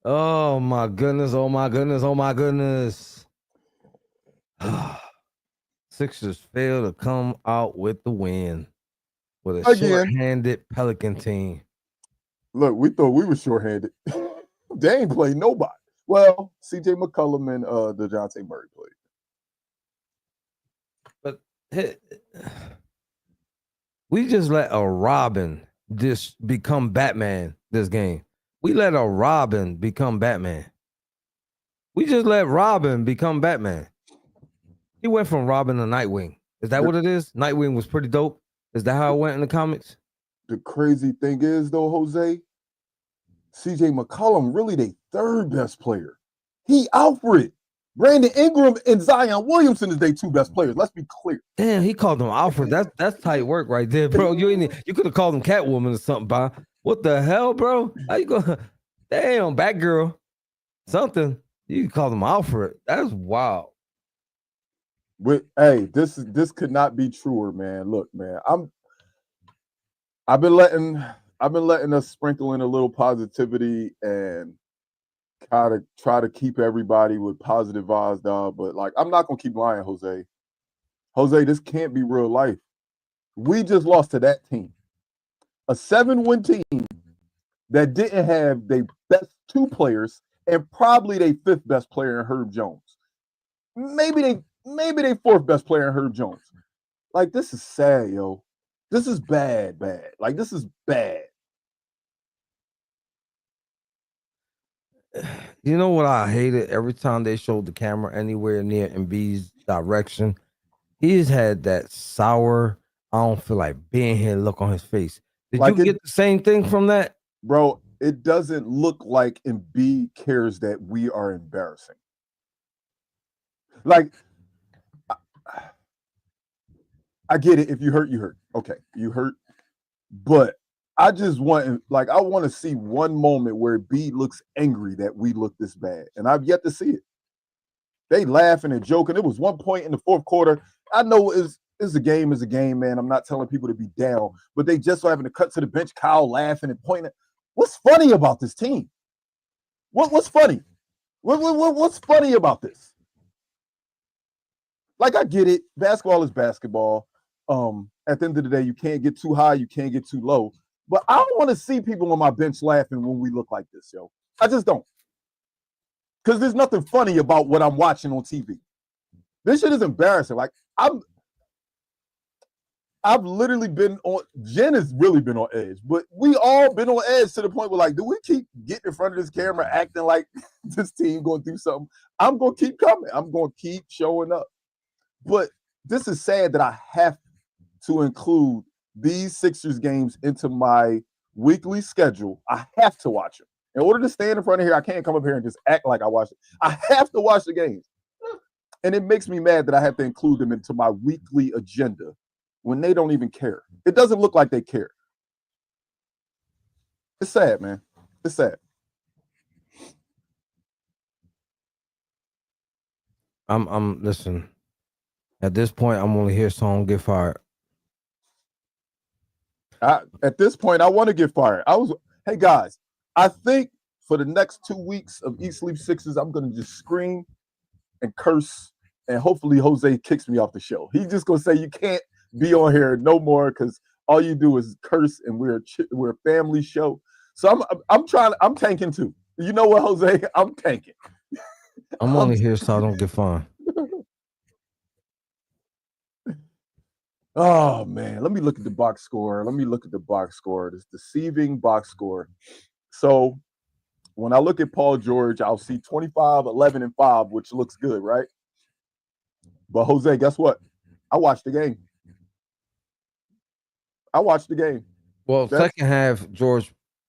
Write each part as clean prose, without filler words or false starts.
Oh my goodness! Oh my goodness! Oh my goodness! Sixers fail to come out with the win with a Again, short-handed Pelican team. look, we thought we were shorthanded. They ain't played nobody. Well, CJ McCollum and DeJounte Murray played. But hey, we just let a Robin just become Batman this game. We let a Robin become Batman. We just let Robin become Batman. He went from Robin to Nightwing. Is that The, what it is? Nightwing was pretty dope. Is that how it went in the comics? the crazy thing is, though, Jose, CJ McCollum really their third best player. He Alfred. Brandon Ingram and Zion Williamson is their two best players. Let's be clear. Damn, he called him Alfred. That's tight work right there, bro. You could have called him Catwoman or something, bro. What the hell, bro? How you go? Damn, Batgirl, something. You called him Alfred. That's wild. Hey, this could not be truer, man. Look, man, I've been letting us sprinkle in a little positivity and try to keep everybody with positive vibes, dog. But like, I'm not gonna keep lying, Jose. Jose, this can't be real life. We just lost to that team, a 7-win team that didn't have their best two players and probably their fifth best player in Herb Jones. Maybe they fourth best player in Herb Jones. Like, this is sad, yo. This is bad. Like, this is bad. You know what I hated? Every time they showed the camera anywhere near Embiid's direction, he's had that sour, I don't feel like being here look on his face. Did you Like, get the same thing from that? bro, it doesn't look like Embiid cares that we are embarrassing. Like, I get it. If you hurt, you hurt. Okay, you hurt. But I just want, like, I want to see one moment where B looks angry that we look this bad, and I've yet to see it. They laughing and joking. It was one point in the fourth quarter. I know is a game, man. I'm not telling people to be down, but they just so having to cut to the bench. Kyle laughing and pointing. What's funny about this team? What's funny? What's funny about this? Like, I get it. Basketball is basketball. At the end of the day, you can't get too high, you can't get too low. But I don't want to see people on my bench laughing when we look like this, yo. I just don't. Because there's nothing funny about what I'm watching on TV. This shit is embarrassing. Like, I've literally been on. Jen has really been on edge, but we all been on edge to the point where, like, do we keep getting in front of this camera, acting like this team going to do something? I'm going to keep coming. I'm going to keep showing up. But this is sad that I have to include these Sixers games into my weekly schedule. I have to watch them. In order to stand in front of here, I can't come up here and just act like I watch it. I have to watch the games. And it makes me mad that I have to include them into my weekly agenda when they don't even care. It doesn't look like they care. It's sad, man. It's sad. I'm listen. At this point, I'm only here so I don't get fired. At this point, I want to get fired. Hey guys, I think for the next 2 weeks of Eat Sleep Sixes, I'm gonna just scream and curse, and hopefully Jose kicks me off the show. He's just gonna say you can't be on here no more because all you do is curse, and we're a family show. So I'm tanking too. You know what, Jose? I'm tanking. I'm only here so I don't get fined. Oh man, let me look at the box score. This deceiving box score. So when I look at Paul George, I'll see 25, 11, and 5, which looks good, right? But Jose, guess what? I watched the game. Well, second half,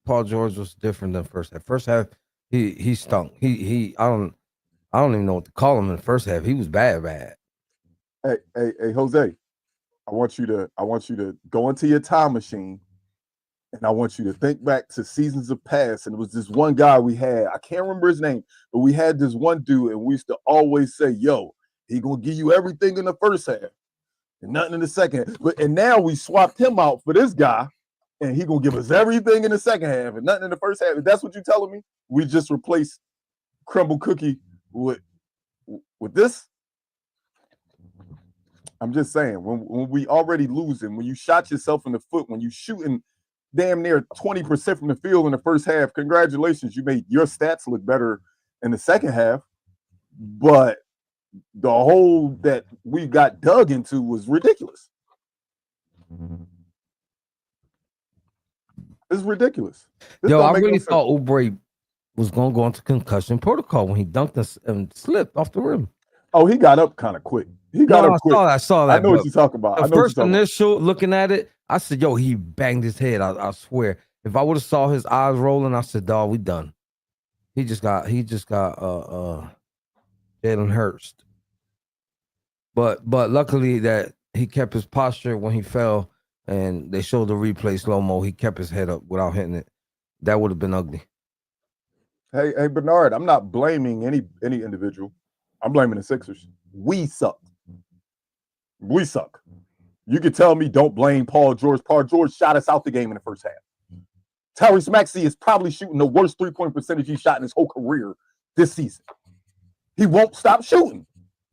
Paul George was different than first half. First half, he stunk. He I don't even know what to call him in the first half. He was bad. Hey, Jose, I want you to go into your time machine, and I want you to think back to seasons of past. And it was this one guy we had. I can't remember his name, but we had this one dude, and we used to always say, "Yo, he gonna give you everything in the first half and nothing in the second." And now we swapped him out for this guy, and he gonna give us everything in the second half and nothing in the first half. If that's what you're telling me, we just replace crumble cookie with this. I'm just saying, when we already losing, when you shot yourself in the foot, when you shooting damn near 20% from the field in the first half, congratulations, you made your stats look better in the second half. But the hole that we got dug into was ridiculous. It's ridiculous. This Yo, don't I make really no sense. thought Oubre was going to go into concussion protocol when he dunked and slipped off the rim. Oh, he got up kind of quick. He got up quick. I saw that. I know what you're talking about. The first initial looking at it, I said, yo, he banged his head. I swear. If I would have saw his eyes rolling, I said, dog, we done. He just got Jalen Hurst. But luckily that he kept his posture when he fell, and they showed the replay slow-mo. He kept his head up without hitting it. That would have been ugly. Hey, Bernard, I'm not blaming any individual. I'm blaming the Sixers. We suck. We suck. You could tell me don't blame Paul George. Paul George shot us out the game in the first half. Tyrese Maxey is probably shooting the worst three-point percentage he shot in his whole career this season. He won't stop shooting.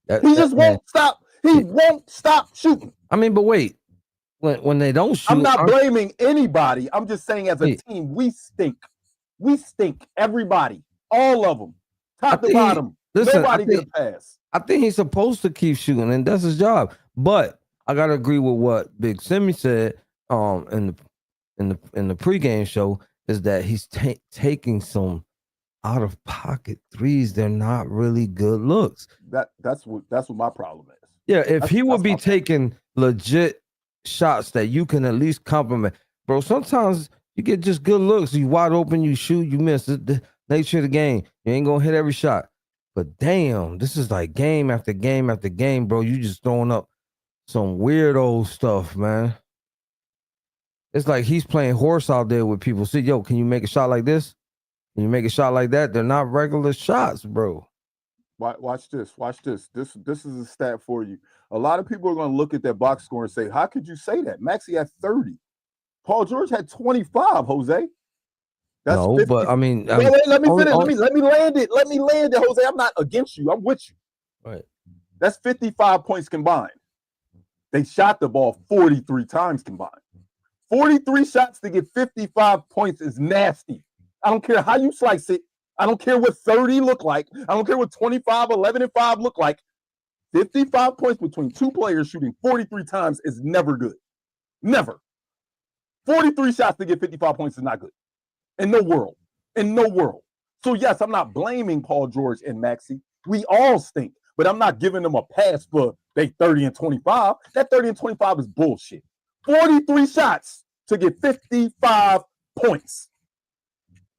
He won't stop. He won't stop shooting. I mean, but wait. When they don't shoot, I'm not blaming anybody. I'm just saying as a team, we stink. We stink. Everybody. All of them. Top to bottom. Nobody get a pass. I think he's supposed to keep shooting, and that's his job. But I gotta agree with what Big Simmy said in the pregame show, is that he's taking some out of pocket threes. They're not really good looks. That's what my problem is. Yeah, if he would be taking legit shots that you can at least compliment, bro. Sometimes you get just good looks. You wide open, you shoot, you miss. The nature of the game. You ain't gonna hit every shot. But damn, this is like game after game after game, bro. You just throwing up some weirdo stuff, man. It's like he's playing horse out there with people. See, yo, can you make a shot like this? Can you make a shot like that? They're not regular shots, bro. Watch this. Watch this. This is a stat for you. A lot of people are going to look at that box score and say, how could you say that? Maxey had 30. Paul George had 25, Jose. That's no, 50. But I mean, wait, let me finish. Let me land it. Let me land it, Jose. I'm not against you. I'm with you. Right. That's 55 points combined. They shot the ball 43 times combined. 43 shots to get 55 points is nasty. I don't care how you slice it. I don't care what 30 look like. I don't care what 25, 11, and 5 look like. 55 points between two players shooting 43 times is never good. Never. 43 shots to get 55 points is not good. In no world. In no world. So, yes, I'm not blaming Paul George and Maxey. We all stink. But I'm not giving them a pass for they 30 and 25. That 30 and 25 is bullshit. 43 shots to get 55 points.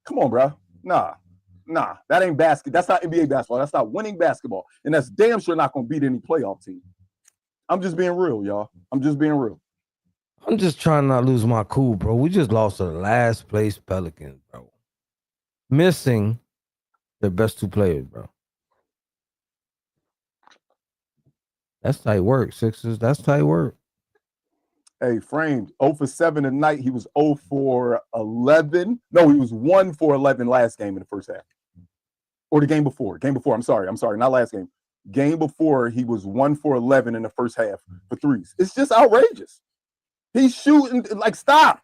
Come on, bro. Nah, that ain't basketball. That's not NBA basketball. That's not winning basketball. And that's damn sure not going to beat any playoff team. I'm just being real, y'all. I'm just being real. I'm just trying not to lose my cool, bro. We just lost to the last place Pelicans, bro. Missing their best two players, bro. That's tight work, Sixers. That's tight work. Hey, Framed, 0 for 7 tonight. He was 0 for 11. No, he was 1 for 11 last game in the first half. Or the game before. I'm sorry. Not last game. Game before, he was 1 for 11 in the first half for threes. It's just outrageous. He's shooting, like, stop.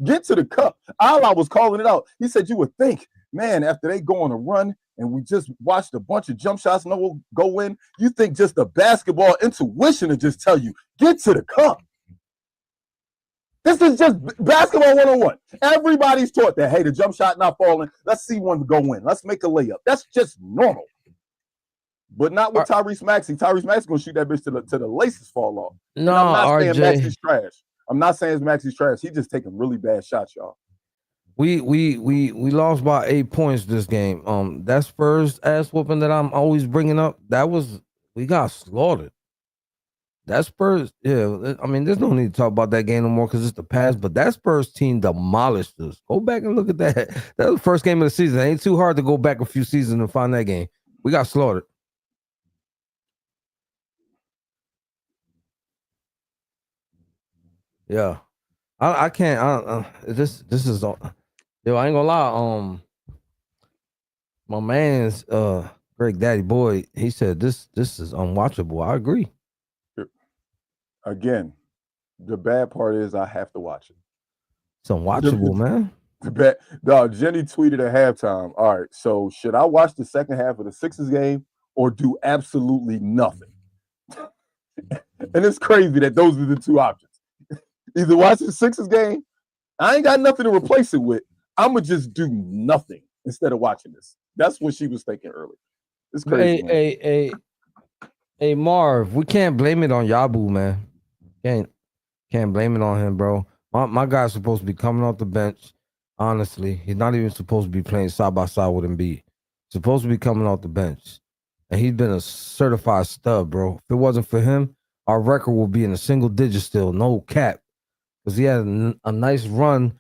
Get to the cup. Allah was calling it out. He said you would think, man, after they go on a run and we just watched a bunch of jump shots no go in, you think just the basketball intuition to just tell you, get to the cup. This is just basketball 101. Everybody's taught that, hey, the jump shot not falling. Let's see one go in. Let's make a layup. That's just normal. But not with Tyrese Maxey. Tyrese Maxey going to shoot that bitch to the laces fall off. No, I'm not RJ. saying Maxey's trash. I'm not saying Maxey's trash. He's just taking really bad shots, y'all. We lost by 8 points this game. That Spurs ass whooping that I'm always bringing up, we got slaughtered. That Spurs, yeah. I mean, there's no need to talk about that game no more because it's the past. But that Spurs team demolished us. Go back and look at that. That was the first game of the season. It ain't too hard to go back a few seasons and find that game. We got slaughtered. Yeah. I can't. This is yo. I ain't gonna lie. My man's Greg Daddy Boy. He said this is unwatchable. I agree. Again, the bad part is I have to watch it. It's unwatchable, man. The bad dog. Jenny tweeted at halftime. All right, so should I watch the second half of the Sixers game or do absolutely nothing? And it's crazy that those are the two options. Either watch the Sixers game. I ain't got nothing to replace it with. I'm gonna just do nothing instead of watching this. That's what she was thinking earlier. It's crazy, man. Hey, Marv, we can't blame it on Yabu, man. Can't blame it on him, bro. My guy's supposed to be coming off the bench. Honestly, he's not even supposed to be playing side by side with Embiid. Supposed to be coming off the bench, and he's been a certified stud, bro. If it wasn't for him, our record would be in a single digit still, no cap, because he had a nice run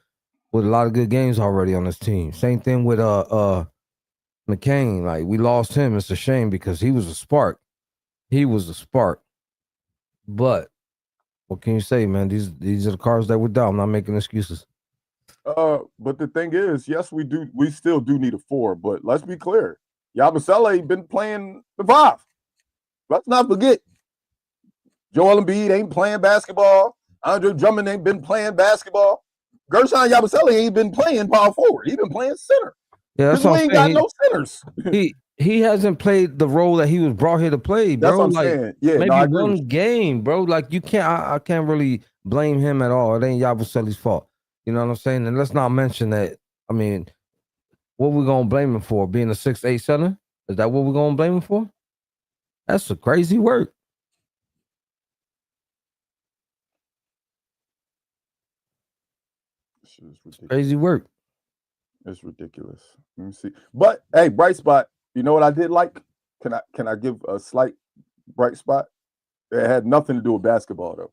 with a lot of good games already on his team. Same thing with McCain. Like, we lost him. It's a shame because he was a spark. He was a spark. But what can you say, man? These are the cards that we're dealt. I'm not making excuses. But the thing is, yes, we still do need a four, but let's be clear. Yabusele been playing the five. Let's not forget. Joel Embiid ain't playing basketball. Andre Drummond ain't been playing basketball. Gershon Yabusele ain't been playing power forward. He been playing center. Yeah, that's Because what we I'm ain't saying. got no centers. He hasn't played the role that he was brought here to play, bro. That's what I'm like saying. Yeah, maybe no, I agree one game, bro. Like you can't. I can't really blame him at all. It ain't Yabusele's fault. You know what I'm saying? And let's not mention that. I mean, what we gonna blame him for? Being a 6'8" center? Is that what we're gonna blame him for? That's a crazy work. Crazy work. It's ridiculous. Let me see. But hey, bright spot. You know what I did like? Can I give a slight bright spot? It had nothing to do with basketball though.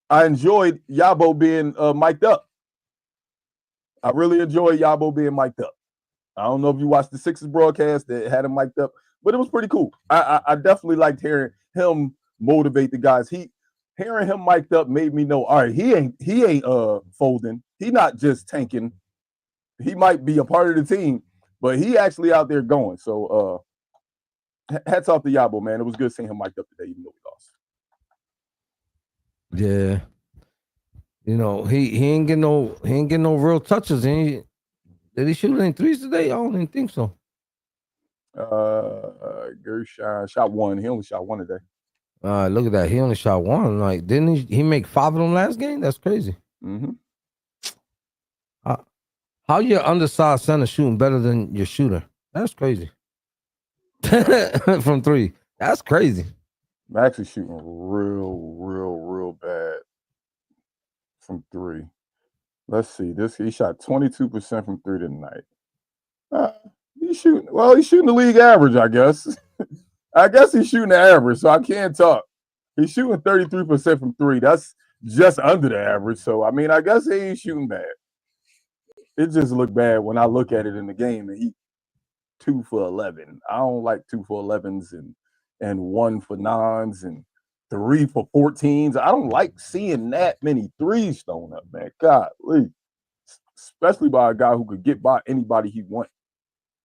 I enjoyed Yabo being mic'd up. I really enjoyed Yabo being mic'd up. I don't know if you watched the Sixers broadcast that had him mic'd up, but it was pretty cool. I definitely liked hearing him motivate the guys. Hearing him mic'd up made me know, all right, he ain't folding. He not just tanking. He might be a part of the team, but he actually out there going. So hats off to Yabo, man. It was good seeing him mic'd up today, even though we lost. Yeah. You know, he ain't getting no real touches. Did he shoot any threes today? I don't even think so. Gershon shot one. He only shot one today. Look at that. He only shot one. Like, didn't he make 5 of them last game? That's crazy. Mm-hmm. How your undersized center shooting better than your shooter? That's crazy. From 3. That's crazy. Max is shooting real bad from 3. Let's see. He shot 22% from 3 tonight. He's shooting the league average, I guess. I guess he's shooting the average, so I can't talk. He's shooting 33% from 3. That's just under the average. So I mean, I guess he ain't shooting bad. It just looked bad when I look at it in the game, and he 2 for 11. I don't like 2 for 11s and 1 for 9s and 3 for 14s. I don't like seeing that many threes thrown up, man. Golly. Especially by a guy who could get by anybody he wants.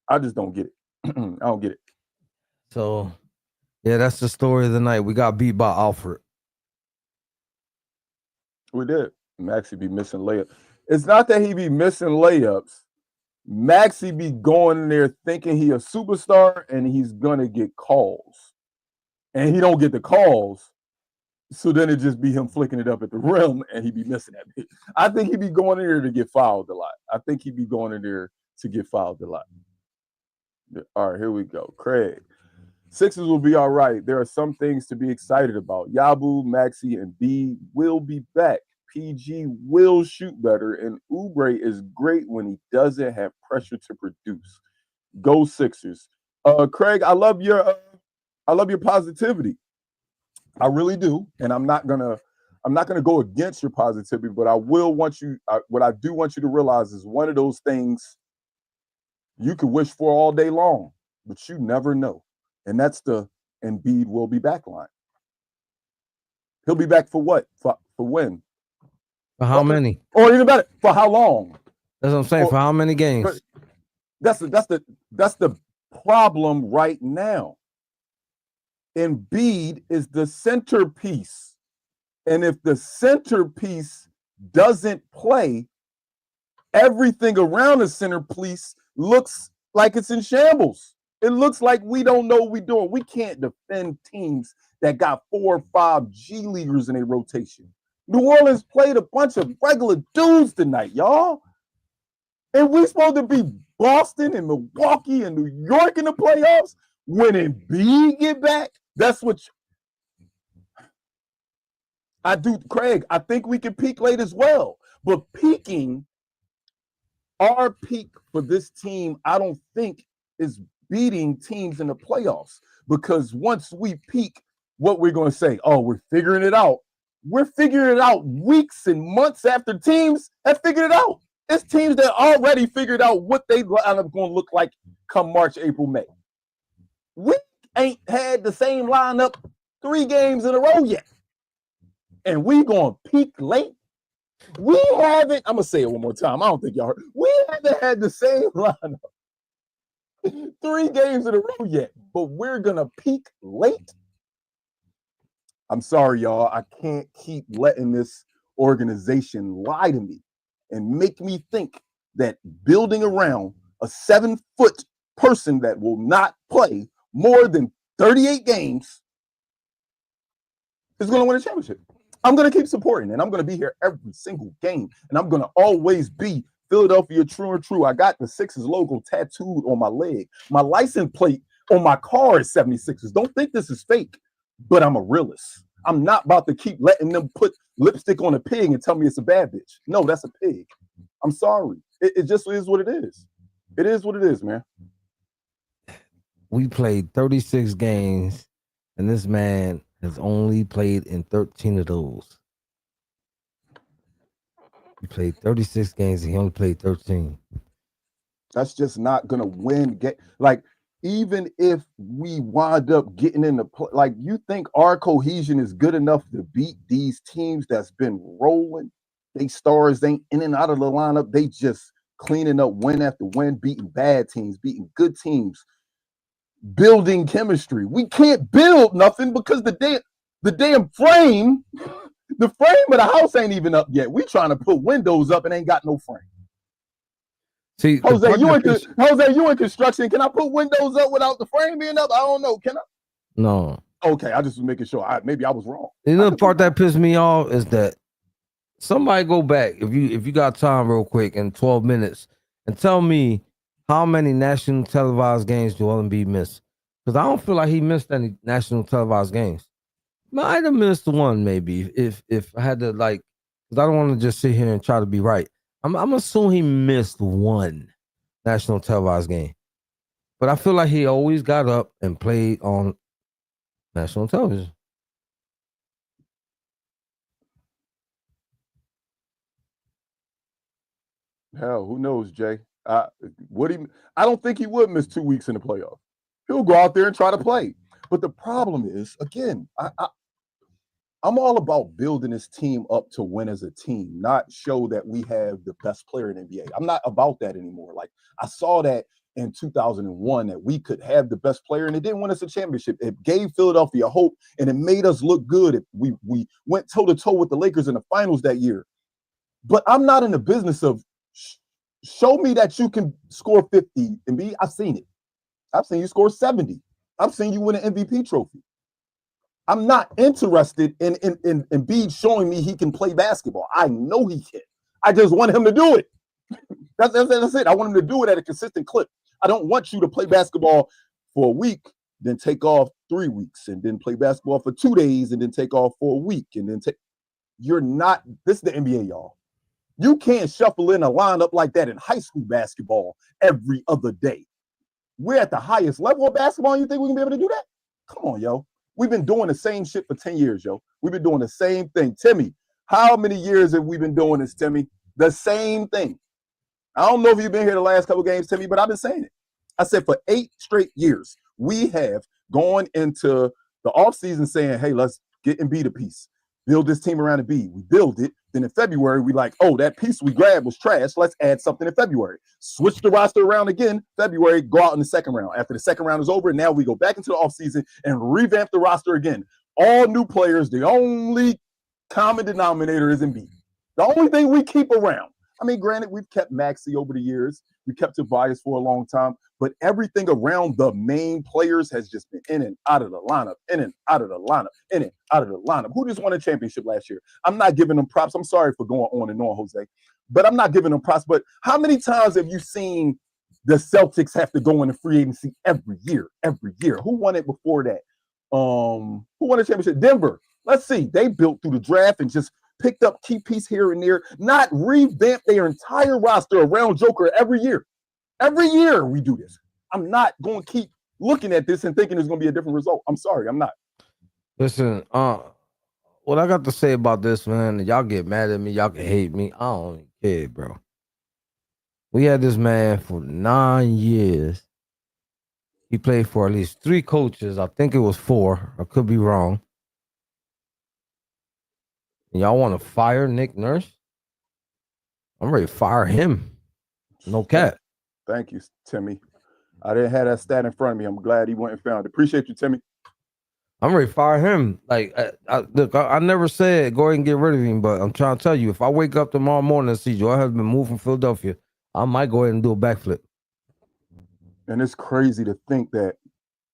I just don't get it. I don't get it. So, yeah, that's the story of the night. We got beat by Alfred. We did. Maxie be missing layups. It's not that he be missing layups. Maxie be going in there thinking he a superstar and he's gonna get calls. And he don't get the calls. So then it just be him flicking it up at the rim and he be missing that. I think he be going in there to get fouled a lot. I think he be going in there to get fouled a lot. All right, here we go. Craig. Sixers will be all right. There are some things to be excited about. Yabu, Maxi, and B will be back. PG will shoot better, and Oubre is great when he doesn't have pressure to produce. Go Sixers. Craig, I love your positivity. I really do, and I'm not gonna go against your positivity, but I will want you. What I do want you to realize is one of those things you could wish for all day long, but you never know. And that's the Embiid will be back line. He'll be back for what? For when? For how many? Or even better, for how long? That's what I'm saying. For how many games? That's the problem right now. Embiid is the centerpiece. And if the centerpiece doesn't play, everything around the centerpiece looks like it's in shambles. It looks like we don't know what we're doing. We can't defend teams that got 4 or 5 G Leaguers in a rotation. New Orleans played a bunch of regular dudes tonight, y'all. And we supposed to be Boston and Milwaukee and New York in the playoffs when Embiid get back. That's what I do, Craig. I think we can peak late as well. But our peak for this team, I don't think is beating teams in the playoffs. Because once we peak, what we're going to say, oh, we're figuring it out. We're figuring it out weeks and months after teams have figured it out. It's teams that already figured out what they are going to look like come March, April, May. We ain't had the same lineup 3 games in a row yet. And we going to peak late. We haven't, I'm going to say it one more time. I don't think y'all heard. We haven't had the same lineup 3 games in a row yet, but we're going to peak late. I'm sorry, y'all. I can't keep letting this organization lie to me and make me think that building around a 7-foot person that will not play more than 38 games is going to win a championship. I'm going to keep supporting, and I'm going to be here every single game, and I'm going to always be Philadelphia true and true. I got the Sixers logo tattooed on my leg. My license plate on my car is 76ers. Don't think this is fake, but I'm a realist. I'm not about to keep letting them put lipstick on a pig and tell me it's a bad bitch. No, that's a pig. I'm sorry. It just is what it is. It is what it is, man. We played 36 games, and this man has only played in 13 of those. He played 36 games, and he only played 13. That's just not going to win. Like, even if we wind up getting in the play, like, you think our cohesion is good enough to beat these teams that's been rolling? They stars ain't in and out of the lineup. They just cleaning up win after win, beating bad teams, beating good teams, building chemistry. We can't build nothing because the damn frame, the frame of the house ain't even up yet. We trying to put windows up and ain't got no frame. See, Jose, you in construction. Can I put windows up without the frame being up? I don't know. Can I? No. Okay, I just was making sure. Maybe I was wrong. You know, the part that pissed me off is that somebody go back, if you got time real quick in 12 minutes, and tell me how many national televised games Joel Embiid missed. Because I don't feel like he missed any national televised games. Might have missed one maybe if I had to, like, because I don't want to just sit here and try to be right. I'm assuming he missed one national televised game. But I feel like he always got up and played on national television. Hell, who knows, Jay? I don't think he would miss 2 weeks in the playoff. He'll go out there and try to play. But the problem is, again, I'm all about building this team up to win as a team, not show that we have the best player in the NBA. I'm not about that anymore. Like, I saw that in 2001 that we could have the best player, and it didn't win us a championship. It gave Philadelphia hope, and it made us look good. We went toe-to-toe with the Lakers in the finals that year. But I'm not in the business of show me that you can score 50 and be. I've seen it. I've seen you score 70. I've seen you win an MVP trophy. I'm not interested in Embiid showing me he can play basketball. I know he can. I just want him to do it. That's it. I want him to do it at a consistent clip. I don't want you to play basketball for a week, then take off 3 weeks, and then play basketball for 2 days, and then take off for a week, and then take. You're not. This is the NBA, y'all. You can't shuffle in a lineup like that in high school basketball every other day. We're at the highest level of basketball, and you think we can be able to do that? Come on, yo. We've been doing the same shit for 10 years, yo. We've been doing the same thing. Timmy, how many years have we been doing this, Timmy? The same thing. I don't know if you've been here the last couple games, Timmy, but I've been saying it. I said for 8 straight years, we have gone into the offseason saying, hey, let's get Embiid a piece. build this team around Embiid. We build it. Then in February, we like, oh, that piece we grabbed was trash. Let's add something in February. Switch the roster around again. February, go out in the second round. After the second round is over, now we go back into the offseason and revamp the roster again. All new players. The only common denominator is Embiid. The only thing we keep around. I mean, granted, we've kept Maxey over the years. We kept Tobias for a long time. But everything around the main players has just been in and out of the lineup, in and out of the lineup, in and out of the lineup. Who just won a championship last year? I'm not giving them props. I'm sorry for going on and on, Jose. But I'm not giving them props. But how many times have you seen the Celtics have to go into free agency every year? Every year. Who won it before that? Who won a championship? Denver. Let's see. They built through the draft and just picked up key piece here and there, not revamp their entire roster around Joker every year. Every year we do this. I'm not going to keep looking at this and thinking there's going to be a different result. I'm sorry, I'm not. Listen, what I got to say about this, man, y'all get mad at me, y'all can hate me. I don't even care, bro. We had this man for 9 years. He played for at least 3 coaches. I think it was 4. I could be wrong. And y'all want to fire Nick Nurse? I'm ready to fire him. No cap. Thank you, Timmy. I didn't have that stat in front of me. I'm glad he went and found it. Appreciate you, Timmy. I'm ready to fire him. Like, look, I never said go ahead and get rid of him, but I'm trying to tell you, if I wake up tomorrow morning and see Joel has been moved from Philadelphia, I might go ahead and do a backflip. And it's crazy to think that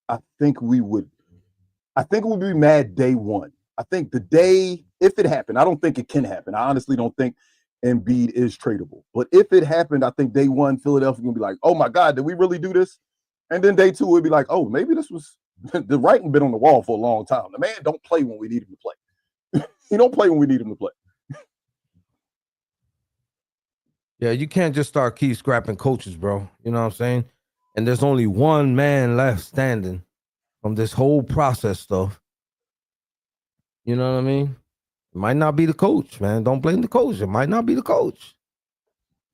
I think we'd be mad day one. I think the day, if it happened, I don't think it can happen. I honestly don't think Embiid is tradable. But if it happened, I think day one, Philadelphia would be like, oh my God, did we really do this? And then day 2 would be like, oh, maybe this was the writing been on the wall for a long time. The man don't play when we need him to play. He don't play when we need him to play. Yeah, you can't just start keep scrapping coaches, bro. You know what I'm saying? And there's only one man left standing from this whole process stuff. You know what I mean? It might not be the coach, man. Don't blame the coach. It might not be the coach.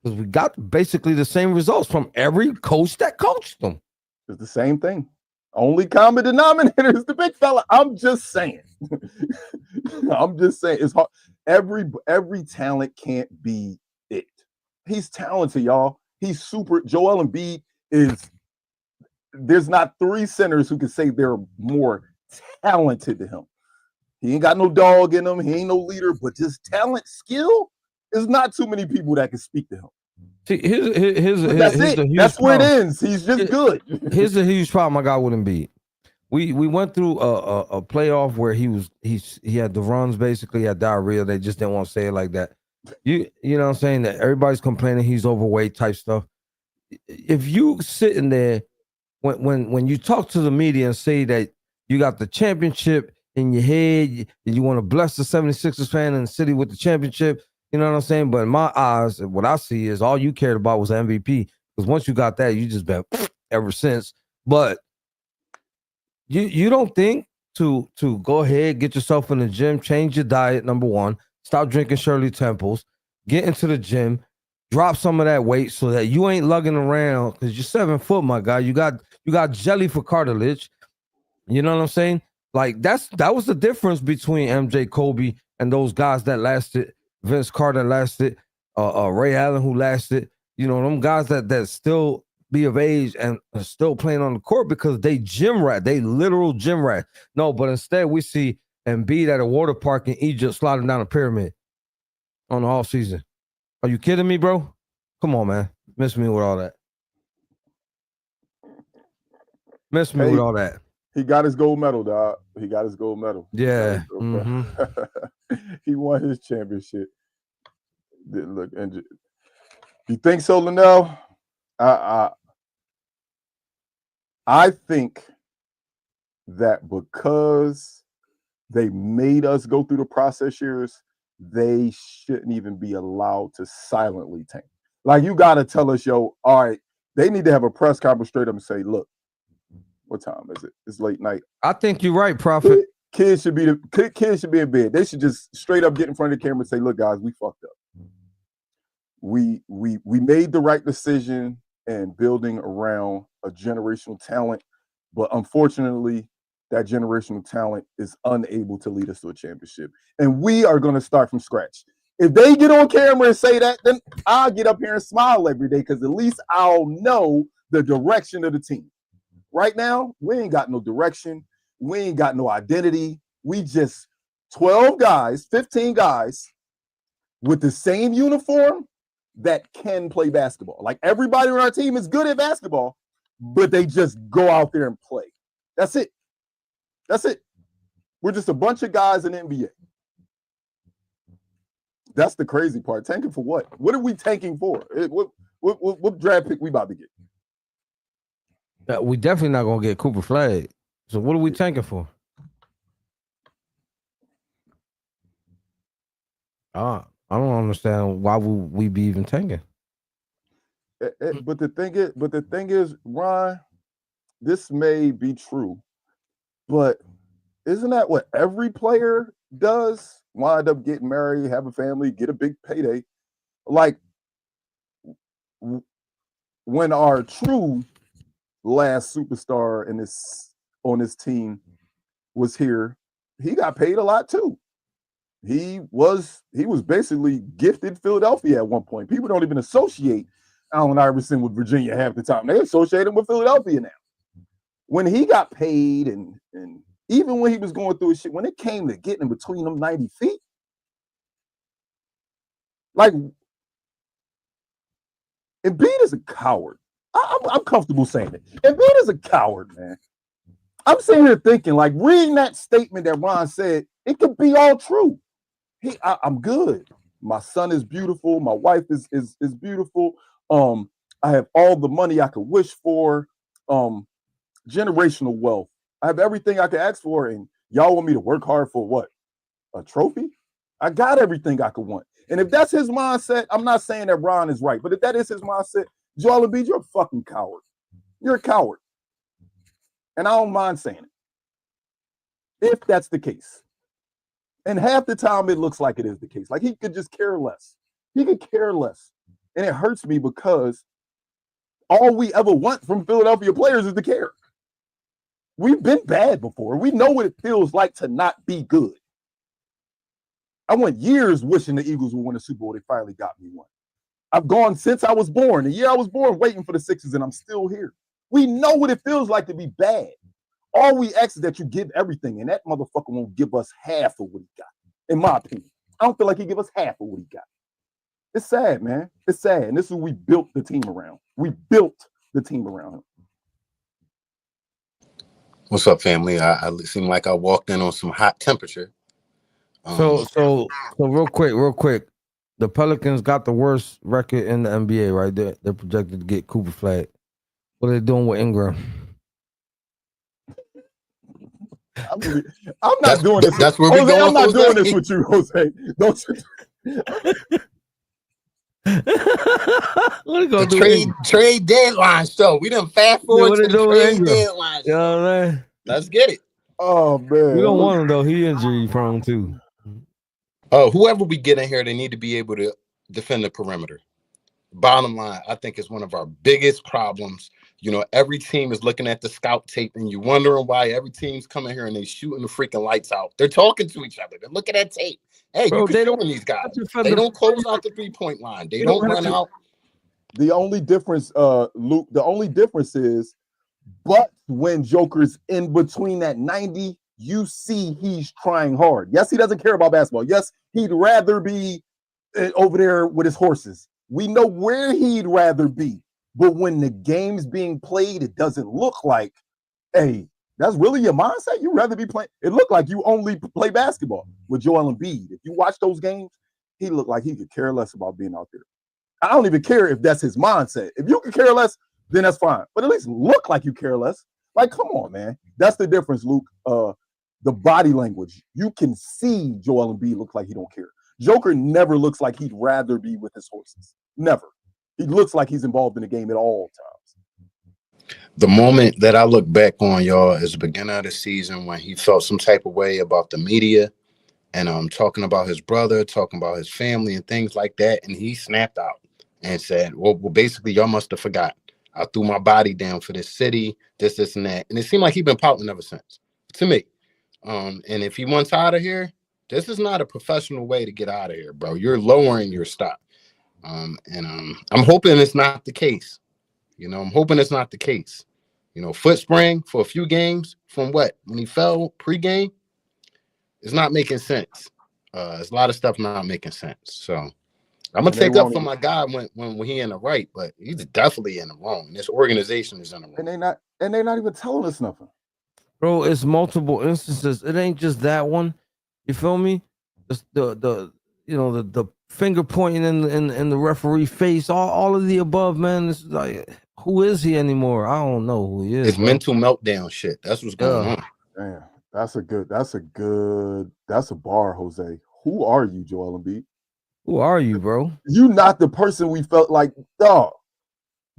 Because we got basically the same results from every coach that coached them. It's the same thing. Only common denominator is the big fella. I'm just saying. I'm just saying. It's hard. Every talent can't be it. He's talented, y'all. He's super. Joel Embiid is. There's not 3 centers who can say they're more talented than him. He ain't got no dog in him. He ain't no leader, but just talent, skill, there's not too many people that can speak to him. See, that's it. That's where it ends. He's just good. Here's a huge problem I got with Embiid. We went through a playoff where he had the runs, basically had diarrhea. They just didn't want to say it like that. You know what I'm saying? That everybody's complaining he's overweight type stuff. If you sitting there when you talk to the media and say that you got the championship in your head, you want to bless the 76ers fan in the city with the championship, you know what I'm saying? But in my eyes, what I see is all you cared about was MVP. Because once you got that, you just been ever since. But you don't think to go ahead, get yourself in the gym, change your diet, number one, stop drinking Shirley Temples, get into the gym, drop some of that weight so that you ain't lugging around because you're 7 foot, my guy. You got jelly for cartilage. You know what I'm saying? Like that was the difference between MJ, Kobe, and those guys that lasted. Vince Carter lasted. Ray Allen, who lasted. You know, them guys that still be of age and are still playing on the court because they gym rat. They literal gym rat. No, but instead we see Embiid at a water park in Egypt sliding down a pyramid on the off season. Are you kidding me, bro? Come on, man. Miss me with all that. Miss me with all that. He got his gold medal, dog. He got his gold medal. Yeah. He won his championship. Look, and you think so, Linnell? I think that because they made us go through the process years, they shouldn't even be allowed to silently tank. Like, you got to tell us, yo, all right, they need to have a press conference straight up and say, look, what time is it? It's late night. I think you're right, Prophet. Kids should be in bed. They should just straight up get in front of the camera and say, look, guys, we fucked up. We made the right decision in building around a generational talent, but unfortunately, that generational talent is unable to lead us to a championship. And we are going to start from scratch. If they get on camera and say that, then I'll get up here and smile every day because at least I'll know the direction of the team. Right now, we ain't got no direction. We ain't got no identity. We just 12 guys, 15 guys with the same uniform that can play basketball. Like everybody on our team is good at basketball, but they just go out there and play. That's it. That's it. We're just a bunch of guys in the NBA. That's the crazy part. Tanking for what? What are we tanking for? What draft pick we about to get? We definitely not gonna get Cooper Flag. So what are we tanking for? I don't understand why would we be even tanking. But the thing is, Ron, this may be true, but isn't that what every player does? Wind up getting married, have a family, get a big payday. Like when our true last superstar on this team was here, he got paid a lot too. He was basically gifted Philadelphia at one point. People don't even associate Allen Iverson with Virginia half the time. They associate him with Philadelphia now. When he got paid and even when he was going through his shit, when it came to getting in between them 90 feet, like Embiid is a coward. I'm comfortable saying it. Embiid is a coward, man. I'm sitting here thinking, like, reading that statement that Ron said, it could be all true. I'm good. My son is beautiful. My wife is beautiful. I have all the money I could wish for. Generational wealth. I have everything I could ask for, and y'all want me to work hard for what? A trophy? I got everything I could want. And if that's his mindset, I'm not saying that Ron is right, but if that is his mindset, Joel Embiid, you're a fucking coward. You're a coward. And I don't mind saying it. If that's the case. And half the time it looks like it is the case. Like he could just care less. He could care less. And it hurts me because all we ever want from Philadelphia players is to care. We've been bad before. We know what it feels like to not be good. I went years wishing the Eagles would win a Super Bowl. They finally got me one. I've gone since I was born. The year I was born, waiting for the Sixers, and I'm still here. We know what it feels like to be bad. All we ask is that you give everything, and that motherfucker won't give us half of what he got, in my opinion. I don't feel like he give us half of what he got. It's sad, man. It's sad. And this is what we built the team around. We built the team around him. What's up, family? I seem like I walked in on some hot temperature. So real quick. The Pelicans got the worst record in the NBA, right? They're projected to get Cooper Flag. What are they doing with Ingram? I'm not doing this. That's where we going. I'm not doing this with you, Jose. Don't you? What are gonna do? Trade deadline show. We done fast forward to the trade deadline show. You know what I mean? Let's get it. Oh man, we don't want him though. He injury prone too. Oh, whoever we get in here, they need to be able to defend the perimeter. Bottom line, I think it's one of our biggest problems. You know, every team is looking at the scout tape and you're wondering why every team's coming here and they shooting the freaking lights out. They're talking to each other. They're looking at tape. Hey, Bro, you can show these guys. They don't close out the 3-point line. They don't run out. The only difference, Luke, the only difference is, but when Joker's in between that 90, you see he's trying hard. Yes, he doesn't care about basketball. Yes, he'd rather be over there with his horses. We know where he'd rather be. But when the game's being played, it doesn't look like, hey, that's really your mindset? You'd rather be playing. It looked like you only play basketball with Joel Embiid. If you watch those games, he looked like he could care less about being out there. I don't even care if that's his mindset. If you can care less, then that's fine. But at least look like you care less. Like, come on, man. That's the difference, Luke. The body language. You can see Joel Embiid look like he don't care. Joker never looks like he'd rather be with his horses. Never. He looks like he's involved in the game at all times. The moment that I look back on, y'all, is the beginning of the season when he felt some type of way about the media and talking about his brother, talking about his family and things like that. And he snapped out and said, well, basically, y'all must have forgot. I threw my body down for this city, this, and that. And it seemed like he'd been pouting ever since. to me. And if he wants out of here, this is not a professional way to get out of here, bro. You're lowering your stock. I'm hoping it's not the case. I'm hoping it's not the case. Foot sprain for a few games from what? When he fell pregame, it's not making sense. There's a lot of stuff not making sense. So I'm gonna take up for my guy when he in the right, but he's definitely in the wrong. This organization is in the wrong. And they're not even telling us nothing. Bro, it's multiple instances. It ain't just that one. You feel me? It's the finger pointing in the referee face, all of the above, man. It's like, who is he anymore? I don't know who he is. It's mental meltdown shit. That's what's going on. Damn, that's a bar, Jose. Who are you, Joel Embiid? Who are you, bro? You not the person we felt like, dog.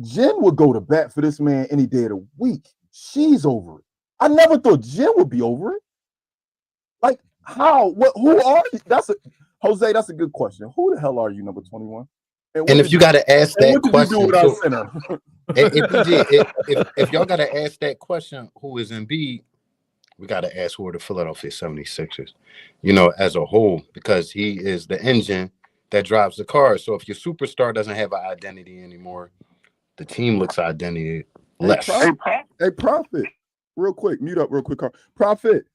Jen would go to bat for this man any day of the week. She's over it. I never thought Jen would be over it. Like, how? What? Who are you? Jose, that's a good question. Who the hell are you, number 21? And if you got to ask that question, what did you do with our center? if y'all got to ask that question, who is Embiid? We got to ask who are the Philadelphia 76ers, as a whole, because he is the engine that drives the car. So if your superstar doesn't have an identity anymore, the team looks identity less. Hey, Prophet, real quick, mute up real quick, Carl. Prophet,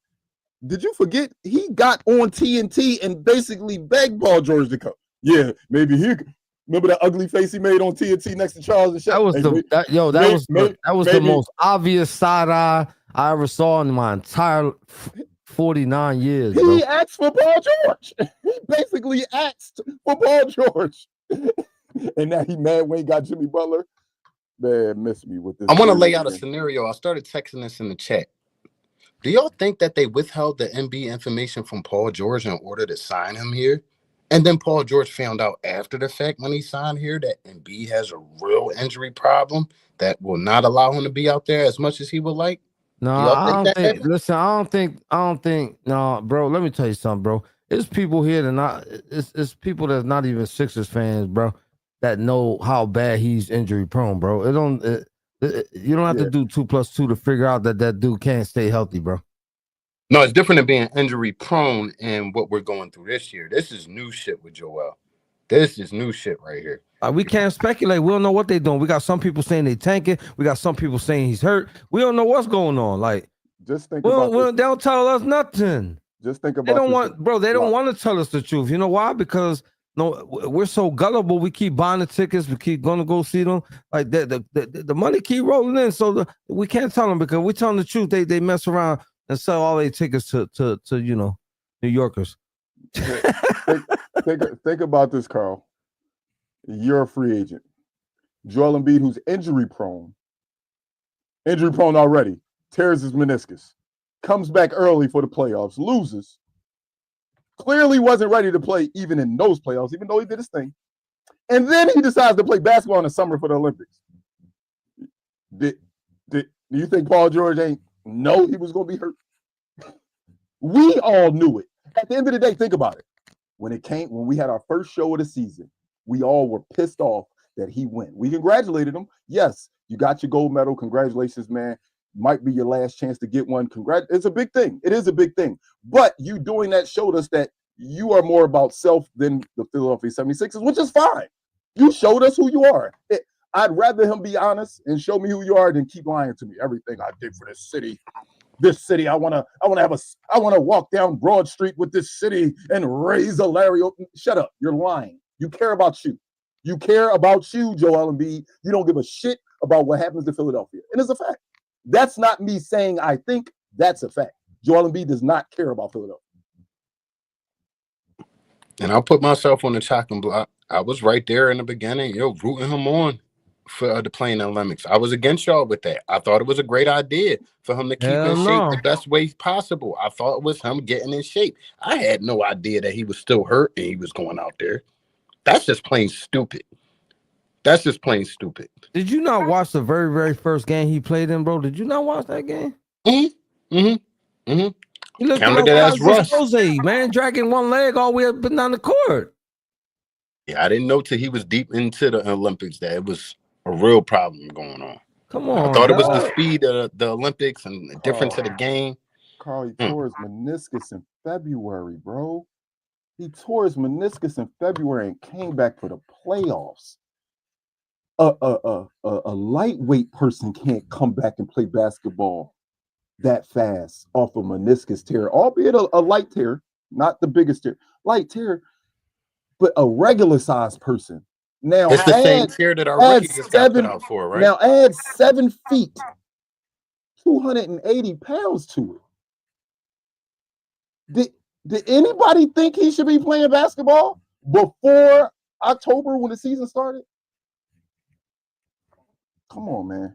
did you forget he got on TNT and basically begged Paul George to come? Yeah, maybe he could. Remember that ugly face he made on TNT next to Charles and Shaq? That was the most obvious side eye I ever saw in my entire 49 years. He asked for Paul George. He basically asked for Paul George. And now he mad when he got Jimmy Butler. Man, miss me with this. I want to lay out a scenario. I started texting this in the chat. Do y'all think that they withheld the MB information from Paul George in order to sign him here? And then Paul George found out after the fact when he signed here that Embiid has a real injury problem that will not allow him to be out there as much as he would like? No, I don't think. Listen, I don't think. No, bro. Let me tell you something, bro. It's people here that not. It's people that's not even Sixers fans, bro, that know how bad he's injury prone, bro. You don't have to do 2 + 2 to figure out that dude can't stay healthy, bro. No, it's different than being injury prone and what we're going through this year. This is new shit with Joel. This is new shit right here. We can't speculate. We don't know what they're doing. We got some people saying they tanking. We got some people saying he's hurt. We don't know what's going on. Like, just think about this. They don't tell us nothing. Just think about they don't want, bro. They don't want to tell us the truth. You know why? Because we're so gullible. We keep buying the tickets. We keep going to go see them. Like the money keep rolling in. So we can't tell them because we tell them the truth. They mess around and sell all their tickets to New Yorkers. Think about this, Carl. You're a free agent. Joel Embiid, who's injury prone already, tears his meniscus, comes back early for the playoffs, loses, clearly wasn't ready to play even in those playoffs, even though he did his thing. And then he decides to play basketball in the summer for the Olympics. Do you think Paul George ain't know he was going to be hurt? We all knew it. At the end of the day, think about it. When we had our first show of the season, we all were pissed off that he went. We congratulated him. Yes, you got your gold medal. Congratulations, man. Might be your last chance to get one. It's a big thing. It is a big thing. But you doing that showed us that you are more about self than the Philadelphia 76ers, which is fine. You showed us who you are. I'd rather him be honest and show me who you are than keep lying to me. Everything I did for this city, I want to walk down Broad Street with this city and raise a Larry. Shut up. You're lying. You care about you. You care about you, Joel Embiid. You don't give a shit about what happens to Philadelphia. And it's a fact. That's not me saying I think. That's a fact. Joel Embiid does not care about Philadelphia. And I'll put myself on the chopping block. I was right there in the beginning, rooting him on for the playing the Olympics. I was against y'all with that. I thought it was a great idea for him to keep in shape the best way possible. I thought it was him getting in shape. I had no idea that he was still hurt and he was going out there. That's just plain stupid. That's just plain stupid. Did you not watch the very, very first game he played in, bro? Did you not watch that game? Mm-hmm. He looked like Jose, man, dragging one leg all the way up and down the court. Yeah, I didn't know till he was deep into the Olympics that it was a real problem going on. Come on. I thought it was the speed of the Olympics and the difference of the game. Carl, he tore his meniscus in February, bro. He tore his meniscus in February and came back for the playoffs. A lightweight person can't come back and play basketball that fast off a meniscus tear, albeit a light tear, not the biggest tear, light tear, but a regular sized person. Now it's the same tear that our rookie just got put out for, right? Now add 7 feet, 280 pounds to it. Did anybody think he should be playing basketball before October when the season started? Come on, man.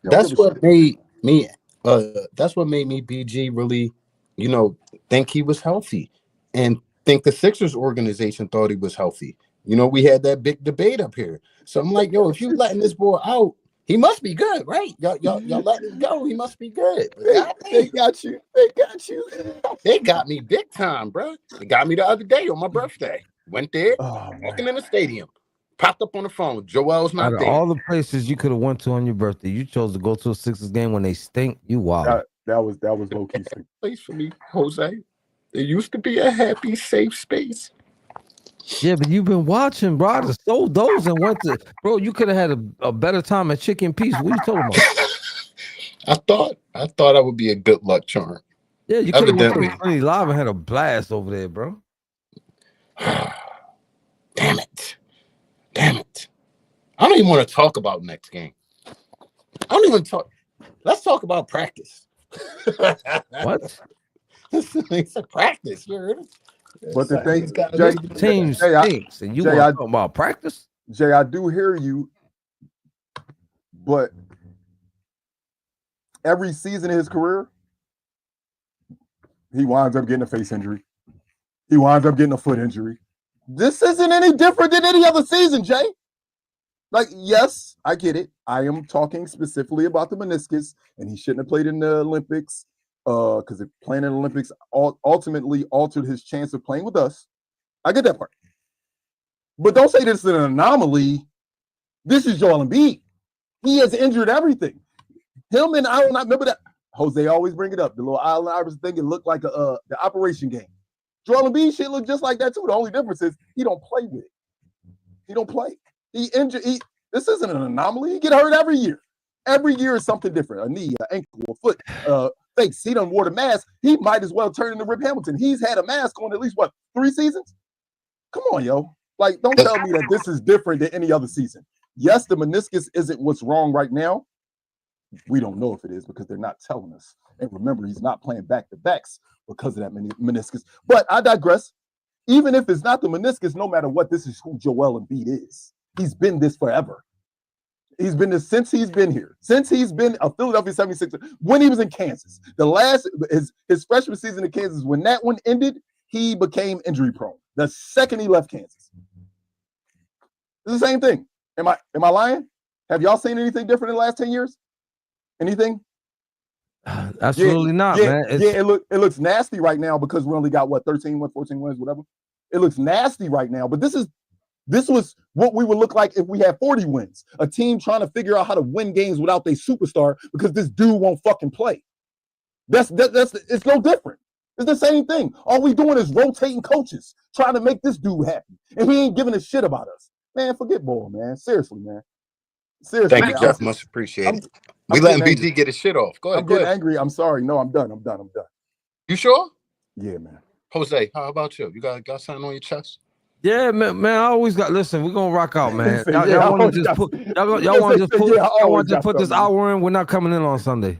That's what made me. That's what made me BG really, think he was healthy, and think the Sixers organization thought he was healthy. We had that big debate up here. So I'm like, yo, if you letting this boy out, he must be good, right? Y'all letting him go. He must be good. They got you. They got you. They got me big time, bro. They got me the other day on my birthday. Went there, walking in the stadium. Popped up on the phone. Joel's not there. All the places you could have went to on your birthday, you chose to go to a Sixers game when they stink. You wild. That was low key place for me, Jose. It used to be a happy, safe space. Yeah, but you've been watching, bro. I just sold those and went to, bro. You could have had a better time at Chicken Peace. What are you talking about? I thought I would be a good luck charm. Yeah, you could have went to Trinity Live and had a blast over there, bro. Damn it. I don't even want to talk about next game. Let's talk about practice. What? It's a practice. You heard it? But the thing, team stinks, and you want to talk about practice? Jay, I do hear you, but every season of his career, he winds up getting a face injury. He winds up getting a foot injury. This isn't any different than any other season, Jay. Like, yes, I get it. I am talking specifically about the meniscus, and he shouldn't have played in the Olympics because playing in the Olympics ultimately altered his chance of playing with us. I get that part. But don't say this is an anomaly. This is Joel Embiid. He has injured everything. Him and I remember that. Jose always bring it up. The little Allen Iverson thing, it looked like the operation game. Joel Embiid shit look just like that too. The only difference is he don't play with it. He don't play. He injured. This isn't an anomaly. He get hurt every year. Every year is something different. A knee, an ankle, a foot, face. He done wore the mask. He might as well turn into Rip Hamilton. He's had a mask on at least 3 seasons? Come on, yo. Like, don't tell me that this is different than any other season. Yes, the meniscus isn't what's wrong right now. We don't know if it is because they're not telling us. And remember, he's not playing back-to-backs because of that meniscus. But I digress. Even if it's not the meniscus, no matter what, this is who Joel Embiid is. He's been this forever. He's been this since he's been here. Since he's been a Philadelphia 76er, when he was in Kansas. His freshman season in Kansas, when that one ended, he became injury prone. The second he left Kansas. It's the same thing. Am I lying? Have y'all seen anything different in the last 10 years? Anything? Absolutely not, man. It looks nasty right now because we only got 13 wins, 14 wins, whatever. It looks nasty right now, but this was what we would look like if we had 40 wins. A team trying to figure out how to win games without their superstar because this dude won't fucking play. That's it's no different. It's the same thing. All we doing is rotating coaches, trying to make this dude happy. And he ain't giving a shit about us. Man, forget ball, man. Seriously, man. Seriously. Thank you, Jeff. Much appreciated. We letting BG get his shit off. Go ahead. I'm getting angry. I'm sorry. No, I'm done. You sure? Yeah, man. Jose, how about you? You got something on your chest? Yeah, man. I always got. Listen, we're gonna rock out, man. Y'all want to just put. Y'all want to just put this hour in. We're not coming in on Sunday.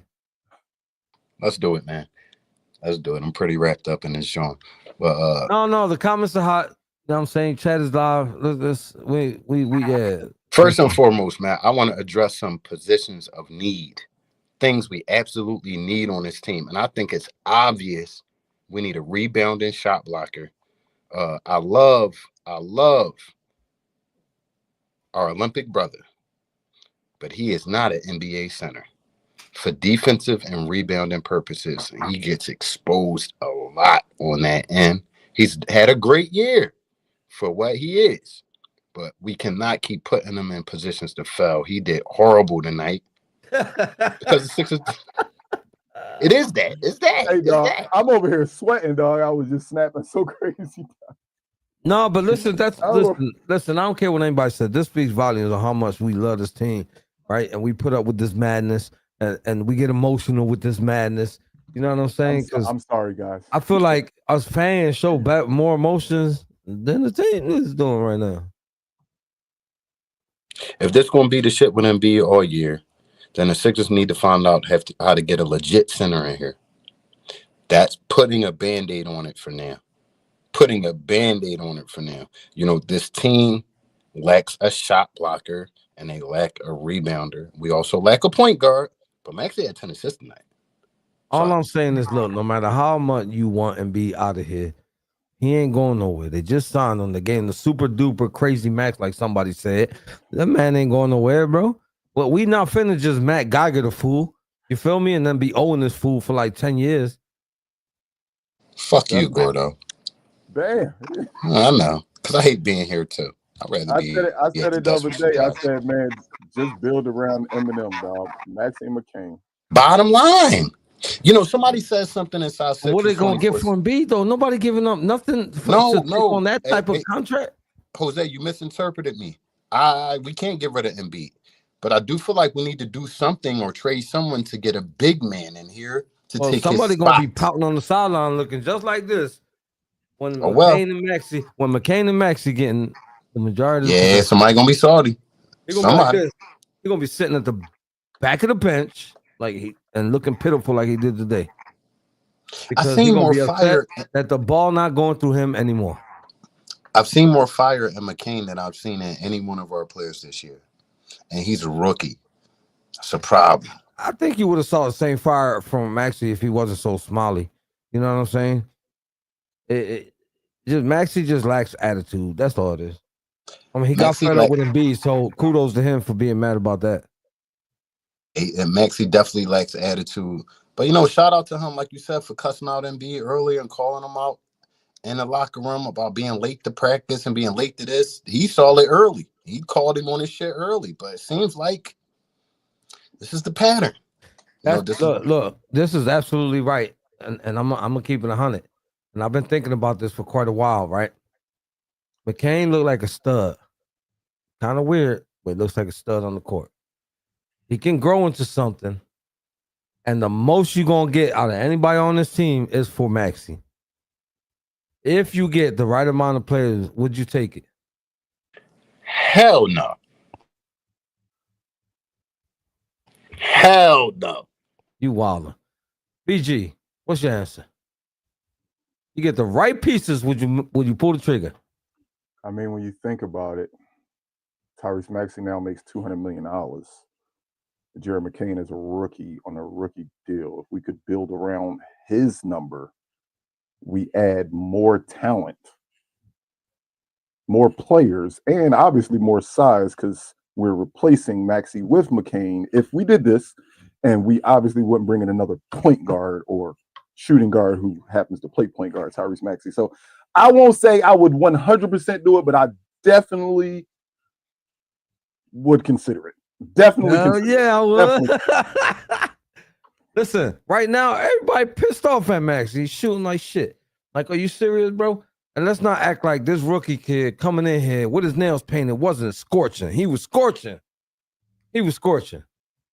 Let's do it, man. Let's do it. I'm pretty wrapped up in this joint. But no. The comments are hot. You know what I'm saying? Chat is live. We yeah. First and foremost, man, I want to address some positions of need, things we absolutely need on this team, and I think it's obvious we need a rebounding shot blocker. I love our Olympic brother, but he is not an NBA center. For defensive and rebounding purposes, he gets exposed a lot on that end. He's had a great year for what he is, but we cannot keep putting him in positions to foul. He did horrible tonight because the Sixers. It is that. It's that. Hey, It's dog, that. I'm over here sweating, dog. I was just snapping so crazy. No, but listen, Oh. listen. I don't care what anybody said. This speaks volumes of how much we love this team, right? And we put up with this madness, and we get emotional with this madness. You know what I'm saying? Because I'm sorry, guys. I feel like us fans show back more emotions than the team is doing right now. If this going to be the shit with Embiid all year, then the Sixers need to find out how to get a legit center in here. That's putting a Band-Aid on it for now. Putting a Band-Aid on it for now. You know, this team lacks a shot blocker and they lack a rebounder. We also lack a point guard, but Maxey had 10 assists tonight. All I'm saying is, look, no matter how much you want Embiid out of here, he ain't going nowhere. They just signed him. They gave him the super duper crazy max, like somebody said. That man ain't going nowhere, bro. But we not finna just Matt Geiger the fool. You feel me? And then be owing this fool for like 10 years. Fuck you, Gordo. Damn. I know. Because I hate being here, too. I'd rather be. I said it the other day. I said, man, just build around Eminem, dog. Maxey McCain. Bottom line. You know, somebody says something inside. What are they gonna get for Embiid though? Nobody giving up nothing. On that type of contract. Jose, you misinterpreted me. We can't get rid of Embiid, but I do feel like we need to do something or trade someone to get a big man in here to take somebody his gonna spot. be pouting on the sideline looking just like this when McCain and Maxey getting the majority. Yeah, somebody gonna be salty. He gonna be like this. He gonna be sitting at the back of the bench and looking pitiful like he did today. Because I've seen more fire that the ball not going through him anymore. I've seen more fire in McCain than I've seen in any one of our players this year, and he's a rookie. That's a problem. I think you would have saw the same fire from Maxey if he wasn't so smiley. You know what I'm saying? Maxey just lacks attitude. That's all it is. I mean, he got fed up with Embiid, so kudos to him for being mad about that. And Maxey definitely lacks attitude. But, you know, shout out to him, like you said, for cussing out Embiid earlier and calling him out in the locker room about being late to practice and being late to this. He saw it early. He called him on his shit early. But it seems like this is the pattern. Look, this is absolutely right. And I'm going to keep it 100. And I've been thinking about this for quite a while, right? McCain looked like a stud. Kind of weird, but it looks like a stud on the court. He can grow into something. And the most you're going to get out of anybody on this team is for Maxey. If you get the right amount of players, would you take it? Hell no. Hell no. You wilder. BG, what's your answer? You get the right pieces, would you pull the trigger? I mean, when you think about it, Tyrese Maxey now makes $200 million. Jared McCain is a rookie on a rookie deal. If we could build around his number, we add more talent, more players, and obviously more size because we're replacing Maxey with McCain. If we did this, and we obviously wouldn't bring in another point guard or shooting guard who happens to play point guard, Tyrese Maxey. So I won't say I would 100% do it, but I definitely would consider it. Definitely. Yeah, I would. Listen, right now, everybody pissed off at Max. He's shooting like shit. Like, are you serious, bro? And let's not act like this rookie kid coming in here with his nails painted wasn't scorching. He was scorching.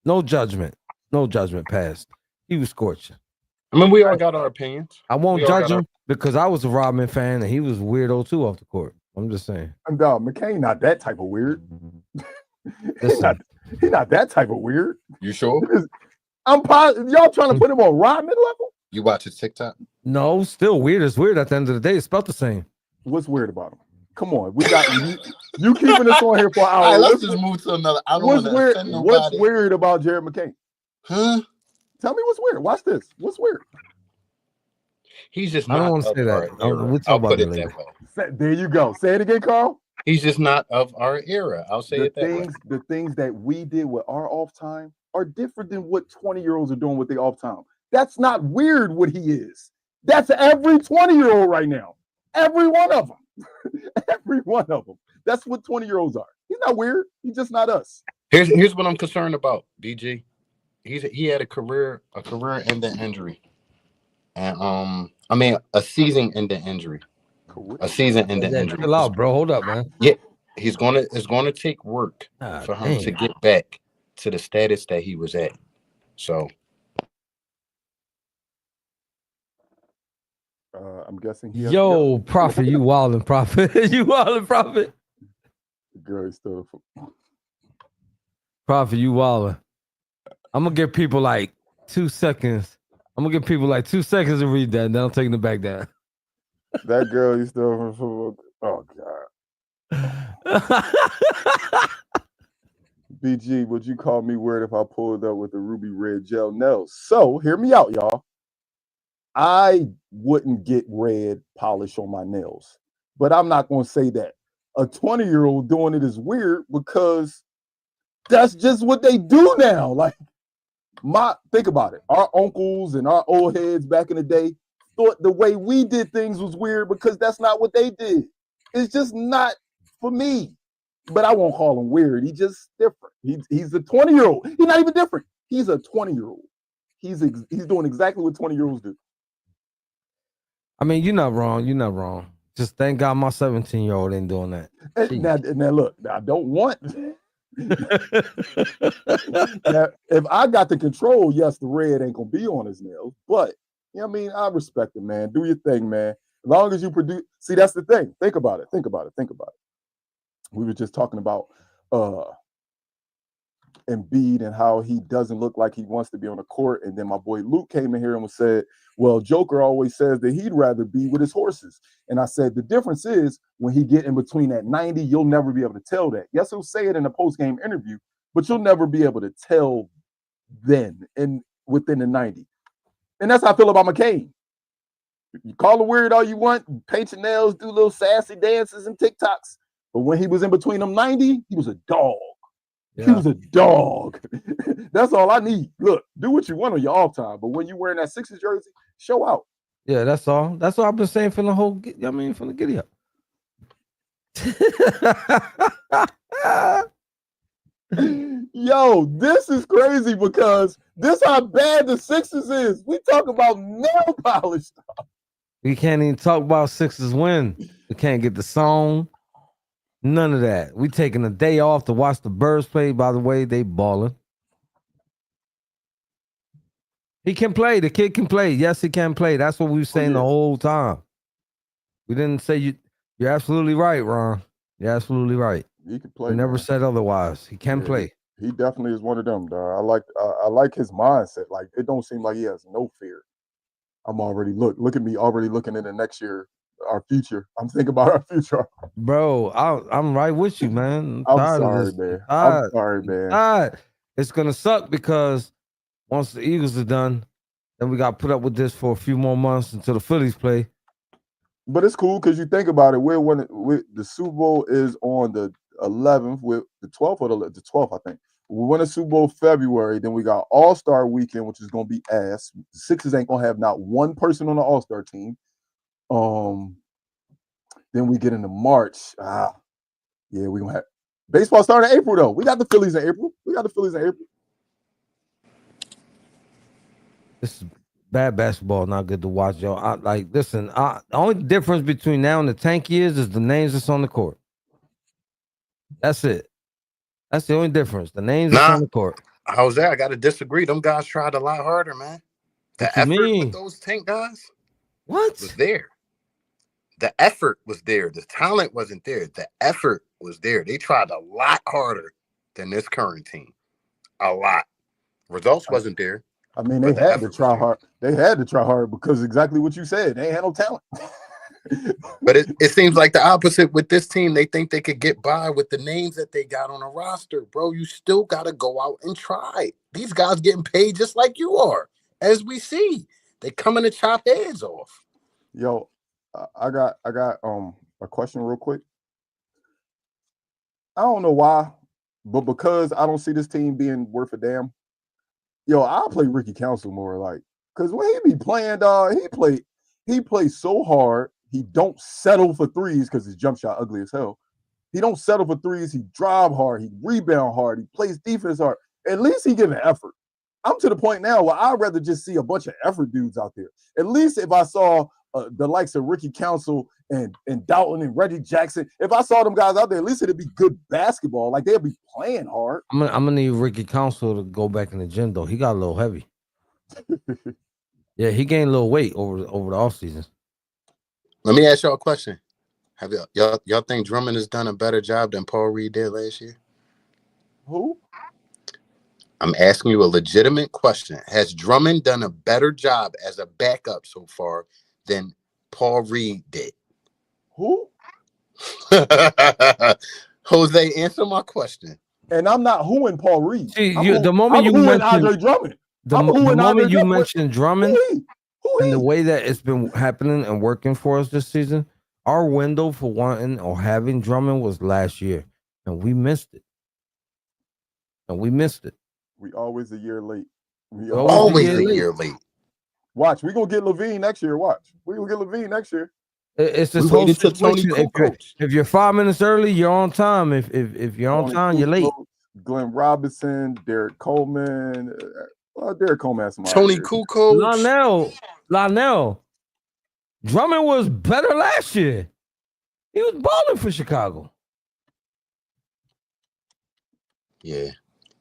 No judgment. No judgment passed. He was scorching. I mean, we all got our opinions. I won't judge him because I was a Rodman fan and he was a weirdo too off the court. I'm just saying. And McCain not that type of weird. He's not that type of weird. You sure? I'm positive. Y'all trying to put him on Rodman level? You watch his TikTok? No, still weird. It's weird at the end of the day. It's spelled the same. What's weird about him? Come on, we got you keeping us on here for an hour. All right, let's just move to another. What's weird about Jared McCain? Huh? Tell me what's weird. Watch this. What's weird? He's just. I don't want to say that. We'll talk about it later. There you go. Say it again, Carl. He's just not of our era. I'll say it that way. The things that we did with our off time are different than what 20-year-olds are doing with their off time. That's not weird what he is. That's every 20-year-old right now. Every one of them. Every one of them. That's what 20-year-olds are. He's not weird. He's just not us. Here's what I'm concerned about, BG. he had a career-ending injury, and a season-ending injury. A season-ending injury. Chill out, bro. Hold up, man. Yeah, it's gonna take work God for him damn. to get back to the status that he was at. So I'm guessing he has to go. Yo, Prophet, you wildin', Prophet. You wildin', Prophet. The girl is still. Prophet, you wildin'. I'm gonna give people like 2 seconds. I'm gonna give people like 2 seconds to read that, and then I'm taking it back down. That girl is still. Oh God. BG, would you call me weird if I pulled up with the ruby red gel nails? So hear me out, y'all. I wouldn't get red polish on my nails, but I'm not going to say that. A 20-year-old doing it is weird because that's just what they do now. Like, think about it. Our uncles and our old heads back in the day thought the way we did things was weird because that's not what they did. It's just not for me. But I won't call him weird. He's just different. He's a 20-year-old. He's not even different. He's a 20-year-old. He's doing exactly what 20-year-olds do. I mean, you're not wrong. You're not wrong. Just thank God my 17-year-old ain't doing that. Now look, I don't want. Now, if I got the control, yes, the red ain't gonna be on his nails. But you know what I mean, I respect it, man. Do your thing, man. As long as you produce. See, that's the thing. Think about it. We were just talking about Embiid and how he doesn't look like he wants to be on the court. And then my boy Luke came in here and said, well, Joker always says that he'd rather be with his horses. And I said, the difference is when he get in between that 90, you'll never be able to tell that. Yes, he'll say it in a post-game interview, but you'll never be able to tell then and within the 90. And that's how I feel about McCain. You call him weird all you want, paint your nails, do little sassy dances and TikToks. But when he was in between them 90, he was a dog. Yeah. He was a dog. That's all I need. Look, do what you want on your off time. But when you're wearing that Sixers jersey, show out. Yeah, that's all. That's what I've been saying from the whole, from the giddy up. Yo, this is crazy because this how bad the Sixers is. We talk about nail polish stuff. We can't even talk about Sixers win. We can't get the song. None of that. We taking a day off to watch the Birds play. By the way, they balling. He can play. The kid can play. Yes, he can play. That's what we were saying the whole time. We didn't say you. You're absolutely right, Ron. You're absolutely right. He can play. We never said otherwise. He can play. He definitely is one of them, dog. I like his mindset. Like, it don't seem like he has no fear. I'm already look at me already looking into next year, our future. I'm thinking about our future. Bro, I'm right with you, man. I'm sorry, man. It's gonna suck because once the Eagles are done, then we got to put up with this for a few more months until the Phillies play. But it's cool because you think about it. The Super Bowl is on the 11th, with the 12th or the 12th, I think. We win a Super Bowl February. Then we got All-Star Weekend, which is going to be ass. The Sixers ain't going to have not one person on the All-Star team. Then we get into March. Yeah, we're going to have baseball starting in April, though. We got the Phillies in April. This is bad basketball, not good to watch, yo. Listen, the only difference between now and the tank years is the names that's on the court. That's it. That's the only difference. The names that's on the court. Jose, I got to disagree. Them guys tried a lot harder, man. The effort with those tank guys was there. The effort was there. The talent wasn't there. The effort was there. They tried a lot harder than this current team. A lot. Results wasn't there. I mean, they had to try hard. They had to try hard because exactly what you said. They had no talent. But it seems like the opposite with this team. They think they could get by with the names that they got on a roster. Bro, you still got to go out and try. These guys getting paid just like you are, as we see. They coming to chop heads off. Yo, I got a question real quick. I don't know why, but because I don't see this team being worth a damn. Yo, I'll play Ricky Council more, like, because when he be playing, dog, he plays so hard. He don't settle for threes because his jump shot ugly as hell. He don't settle for threes. He drive hard. He rebound hard. He plays defense hard. At least he give an effort. I'm to the point now where I'd rather just see a bunch of effort dudes out there. At least if I saw the likes of Ricky Council and Dalton and Reggie Jackson, if I saw them guys out there, at least it'd be good basketball. Like they'll be playing hard. I'm gonna need Ricky Council to go back in the gym though. He got a little heavy. Yeah, he gained a little weight over the offseason. Let me ask y'all a question. Have y'all think Drummond has done a better job than Paul Reed did last year? Who? I'm asking you a legitimate question. Has Drummond done a better job as a backup so far than Paul Reed did? Who? Jose, answer my question. And I'm not hooing Paul Reed. See, the moment you mentioned Andre Drummond. The moment you mentioned Drummond and the way that it's been happening and working for us this season, our window for wanting or having Drummond was last year, and we missed it. We always a year late. We always a year late. Watch, we're going to get Levine next year. Watch. We're going to get Levine next year. It's this whole situation. If you're 5 minutes early, you're on time. If you're on time, you're late. Glenn Robinson, Derek Coleman. Derek Coleman has some Tony Kukoc. Lionel. Drummond was better last year. He was balling for Chicago. Yeah.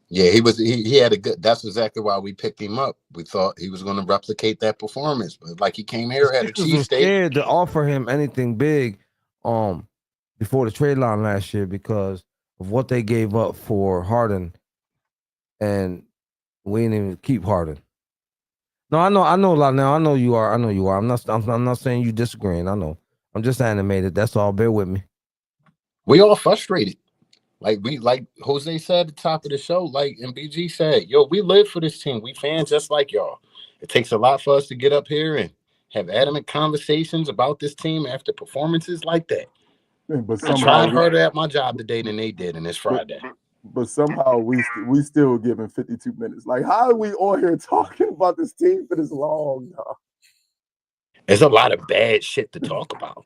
Yeah, he had a good. That's exactly why we picked him up. We thought he was going to replicate that performance, but like he came here, had a cheesesteak. Scared to offer him anything big, before the trade line last year because of what they gave up for Harden, and we didn't even keep Harden. No, I know, Lionel. I know you are. I'm not saying you disagreeing. I know. I'm just animated. That's all. Bear with me. We all frustrated. Like Jose said at the top of the show, like and BG said, yo, we live for this team. We fans just like y'all. It takes a lot for us to get up here and have adamant conversations about this team after performances like that. But I tried harder at my job today than they did, and it's Friday. But somehow we still giving 52 minutes. Like, how are we all here talking about this team for this long? There's a lot of bad shit to talk about.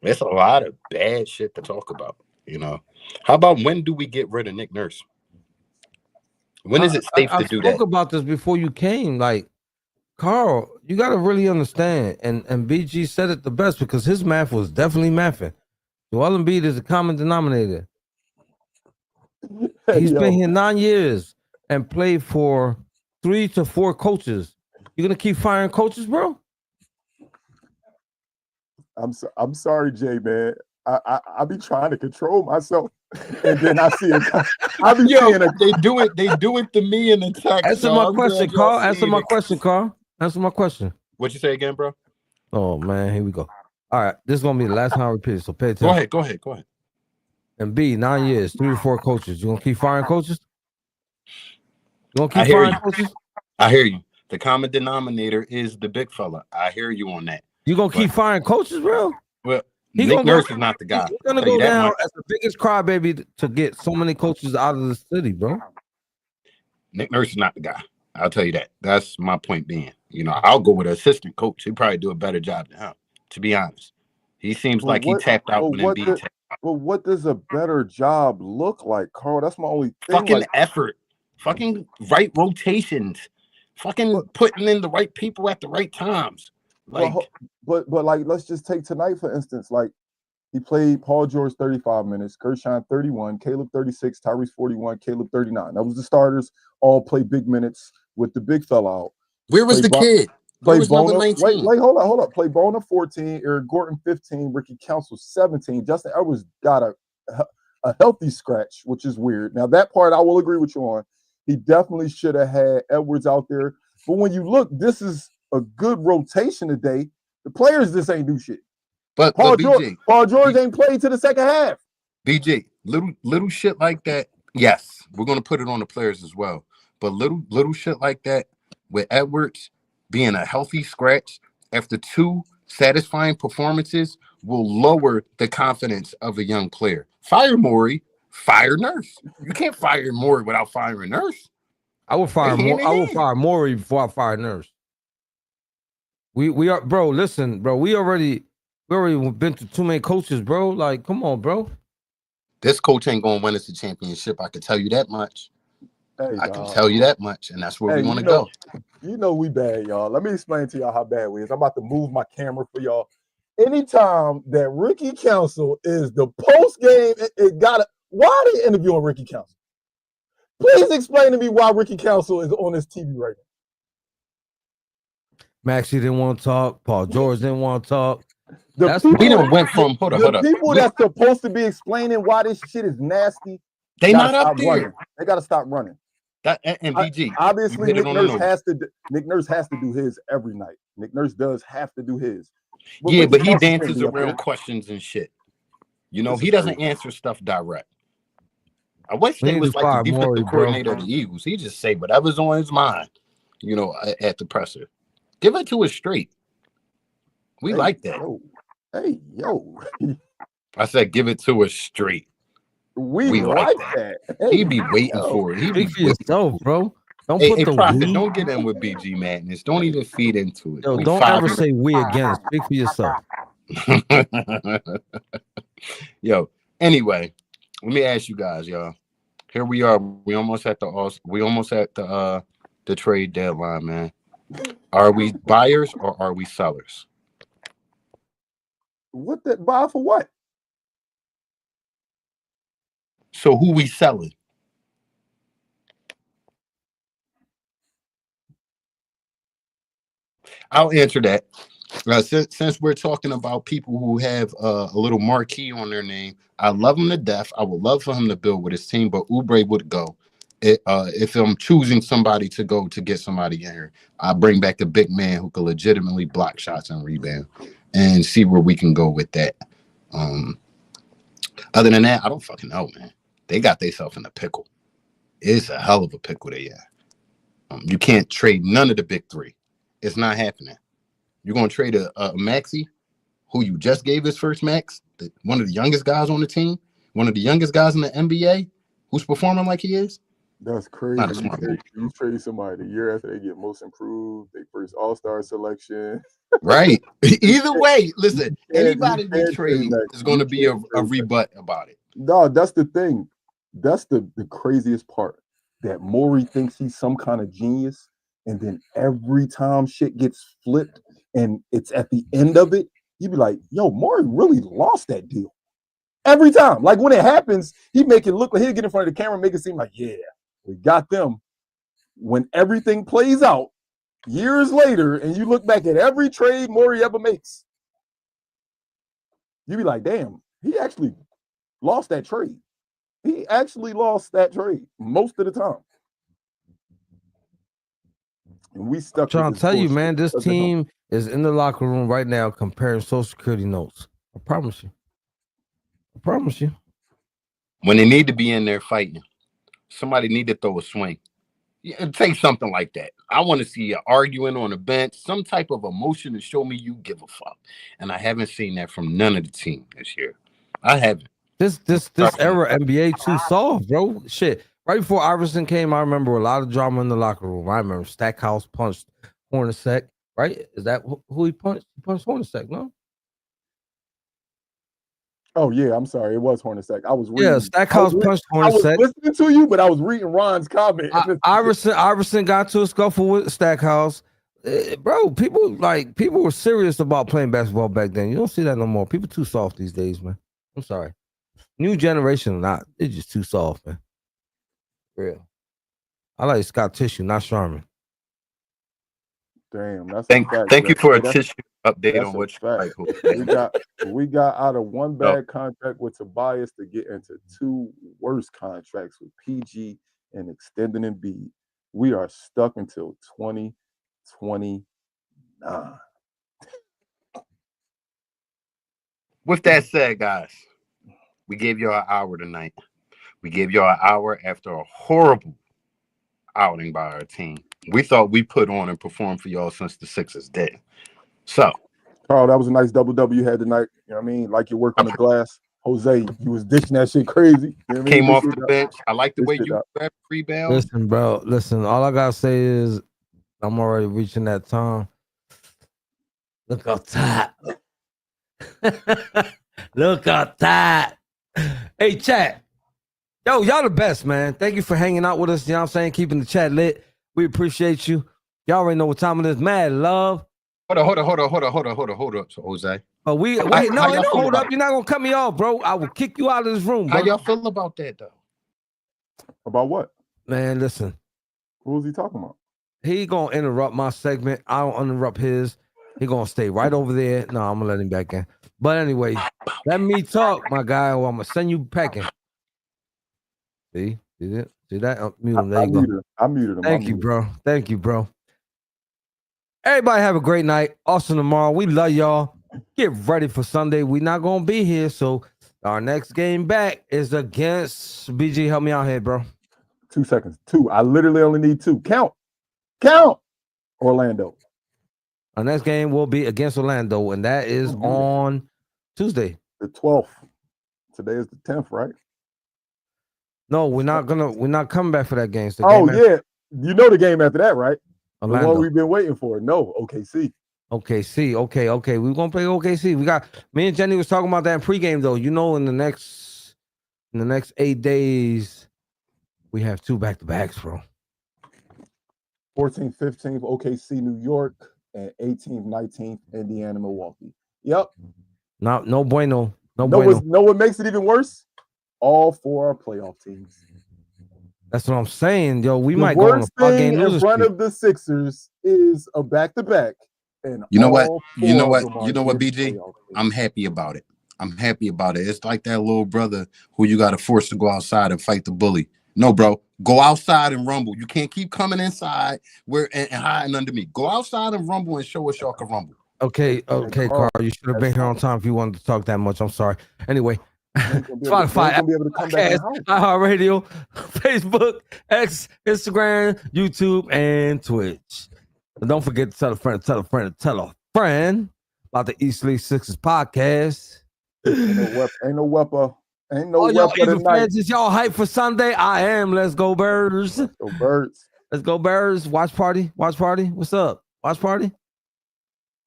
There's a lot of bad shit to talk about, you know. How about when do we get rid of Nick Nurse? When is it safe to do that? I spoke about this before you came. Like, Carl, you got to really understand. And BG said it the best because his math was definitely mathing. Joel Embiid is a common denominator. He's been here 9 years and played for 3 to 4 coaches. You're going to keep firing coaches, bro? I'm sorry, Jay, man. I be trying to control myself, and then I see it. They do it to me in the text. Answer my question, Carl. Answer my question. What you say again, bro? Oh man, here we go. All right, this is gonna be the last time I repeat it. So pay attention. Go ahead. And B, 9 years, 3 to 4 coaches. You gonna keep firing coaches? You gonna keep firing coaches? I hear you. The common denominator is the big fella. I hear you on that. You gonna keep firing coaches, bro? Well, Nick Nurse is not the guy. He's gonna go down as the biggest crybaby to get so many coaches out of the city, bro. Nick Nurse is not the guy. I'll tell you that. That's my point being. You know, I'll go with an assistant coach. He'd probably do a better job than him, to be honest. He seems like he tapped out when Embiid tapped out. But what does a better job look like, Carl? That's my only thing. Fucking effort. Fucking right rotations. Fucking putting in the right people at the right times. Like, but like, let's just take tonight for instance. Like, he played Paul George 35 minutes, Gershon 31, Caleb 36, Tyrese 41, Caleb 39. That was the starters. All play big minutes with the big fella out. Where was the kid? Play Bona. Wait, hold up. Play Bona 14, Eric Gordon 15, Ricky Council 17. Justin Edwards got a healthy scratch, which is weird. Now that part I will agree with you on. He definitely should have had Edwards out there. But when you look, this is a good rotation today. The players just ain't do shit. But Paul George ain't played to the second half. BG, little shit like that. Yes, we're gonna put it on the players as well. But little shit like that with Edwards being a healthy scratch after 2 satisfying performances will lower the confidence of a young player. Fire Morey, fire Nurse. You can't fire Morey without firing Nurse. I would fire Morey before I fire Nurse. We are, bro. Listen, bro. We already been to too many coaches, bro. Like, come on, bro. This coach ain't gonna win us a championship. I can tell you that much. Hey, I can dog. tell you that much, and that's where we Hey, want to go. You know we bad, y'all. Let me explain to y'all how bad we is. I'm about to move my camera for y'all. Anytime that Ricky Council is the post game, it gotta. Why are they interviewing Ricky Council? Please explain to me why Ricky Council is on this TV right now. Maxie didn't want to talk. Paul George didn't want to talk. The We done went from hold up. people that's supposed to be explaining why this shit is nasty. They gotta not up stop there. running. They gotta stop running. That and BG. Obviously, Nick Nurse has to do his every night. Nick Nurse does have to do his. But he dances around questions and shit. You know, he doesn't answer stuff direct. I wish they was like the defensive coordinator of the Eagles. He just say whatever's on his mind, you know, at the presser. Give it to us straight. We like that. Yo. I said give it to us straight. We like that. He be waiting for it. He be Speak for yourself, bro. Don't put the Prophet, we. don't get in with BG Madness. Don't even feed into it. Yo, don't ever say we again. Speak for yourself. Yo, anyway, let me ask you guys, y'all. Here we are. We almost at the trade deadline, man. Are we buyers or are we sellers? What that buy for what? So who we selling? I'll answer that. Since we're talking about people who have a little marquee on their name, I love him to death. I would love for him to build with his team, but Oubre would go. If I'm choosing somebody to go to get somebody in here, I bring back a big man who could legitimately block shots and rebound, and see where we can go with that. Other than that, I don't fucking know, man. They got themselves in a pickle. It's a hell of a pickle they are. You can't trade none of the big three. It's not happening. You're going to trade a Maxey, who you just gave his first max, one of the youngest guys on the team, one of the youngest guys in the NBA, who's performing like he is? That's crazy. Not a smart move. You trade somebody the year after they get most improved, they first All-Star selection. Right. Either way, listen, anybody we trade is going to be a rebut about it. No, that's the thing. That's the craziest part. That Morey thinks he's some kind of genius, and then every time shit gets flipped and it's at the end of it, you be like, yo, Morey really lost that deal. Every time. Like when it happens, he make it look like he'll get in front of the camera and make it seem like, yeah, we got them. When everything plays out years later and you look back at every trade Morey ever makes, you be like, damn, he actually lost that trade. He actually lost that trade most of the time. And we stuck. Trying to tell you, man, this team is in the locker room right now comparing Social Security notes. I promise you. When they need to be in there fighting, somebody need to throw a swing. Yeah, take something like that. I want to see you arguing on the bench, some type of emotion to show me you give a fuck. And I haven't seen that from none of the team this year. I haven't. This era NBA too soft, bro. Shit. Right before Iverson came, I remember a lot of drama in the locker room. I remember Stackhouse punched Hornacek, right? Is that who he punched? He punched Hornacek, no? Oh, yeah, I'm sorry. It was Hornacek. I was reading. Yeah, Stackhouse punched Hornacek. I was listening to you, but I was reading Ron's comment. Iverson got to a scuffle with Stackhouse. Bro, people were serious about playing basketball back then. You don't see that no more. People too soft these days, man. I'm sorry. New generation or not, it's just too soft, man. Real. I like Scott Tissue, not Sharman. Damn, that's thank you for a tissue update on what we got out of one bad contract with Tobias to get into two worse contracts with PG and extending Embiid. We are stuck until 2029. With that said, guys, we gave y'all an hour tonight. We gave y'all an hour after a horrible outing by our team. We thought we put on and performed for y'all since the Sixers did. So, Carl, that was a nice double W you had tonight. You know what I mean? Like your work on the glass. Jose, you was dishing that shit crazy. You know came off the bench. I like the way you grab rebound. Listen, bro. Listen, all I gotta say is I'm already reaching that time. Look how tight. Look how tight. Hey, chat. Yo, y'all the best, man. Thank you for hanging out with us. You know what I'm saying? Keeping the chat lit. We appreciate you. Y'all already know what time it is. Mad love. Hold up, so Jose. But wait, no, ain't no hold up. You're not gonna cut me off, bro. I will kick you out of this room, bro. How y'all feel about that, though? About what? Man, listen. What was he talking about? He gonna interrupt my segment. I don't interrupt his. He gonna stay right over there. No, I'm gonna let him back in. But anyway, let me talk, my guy, or I'm gonna send you packing. See it? See that? Mute him. There you go. I muted him. Thank you, bro. Thank you, bro. Everybody have a great night. Awesome tomorrow. We love y'all. Get ready for Sunday. We're not gonna be here, so our next game back is against BG. Help me out here, bro. 2 seconds. 2. I literally only need 2. Count. Orlando. Our next game will be against Orlando, and that is on Tuesday. The 12th. Today is the 10th, right? No, we're not coming back for that game. Yeah. You know the game after that, right? Orlando. The one we've been waiting for. No, OKC. OKC. Okay. We're gonna play OKC. We got me and Jenny was talking about that in pregame, though. You know, in the next 8 days, we have 2 back-to-backs, bro. 14th, 15th, OKC, New York, and 18th, 19th, Indiana, Milwaukee. Yep. No bueno. Know what makes it even worse? All 4 are playoff teams. That's what I'm saying, yo. We the might go on a 5-game in front of the Sixers is a back-to-back. And you know what, BG? I'm happy about it. It's like that little brother who you got to force to go outside and fight the bully. No, bro, go outside and rumble. You can't keep coming inside and hiding under me. Go outside and rumble and show us y'all can rumble. Okay, Carl. You should have been here on time if you wanted to talk that much. I'm sorry. Anyway, Spotify, iHeartRadio, Facebook, X, Instagram, YouTube, and Twitch. And don't forget to tell a friend about the Eastleigh Sixers podcast. Ain't no weapon. Y'all Eagle fans, is y'all hype for Sunday? I am. Let's go Birds. Let's go Birds. Watch party. What's up? Watch party.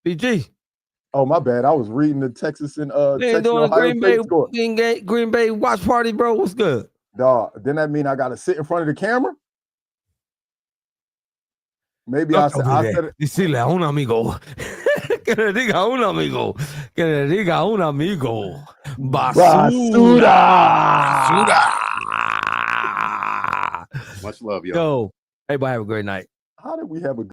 BG. Oh, my bad. I was reading the Texas and Texas doing a Green Bay watch party, bro. What's good? Dog, then that mean I gotta sit in front of the camera? Maybe I said Decirle a un amigo. Que le diga a un amigo. Basura. Much love, yo. Everybody have a great night. How did we have a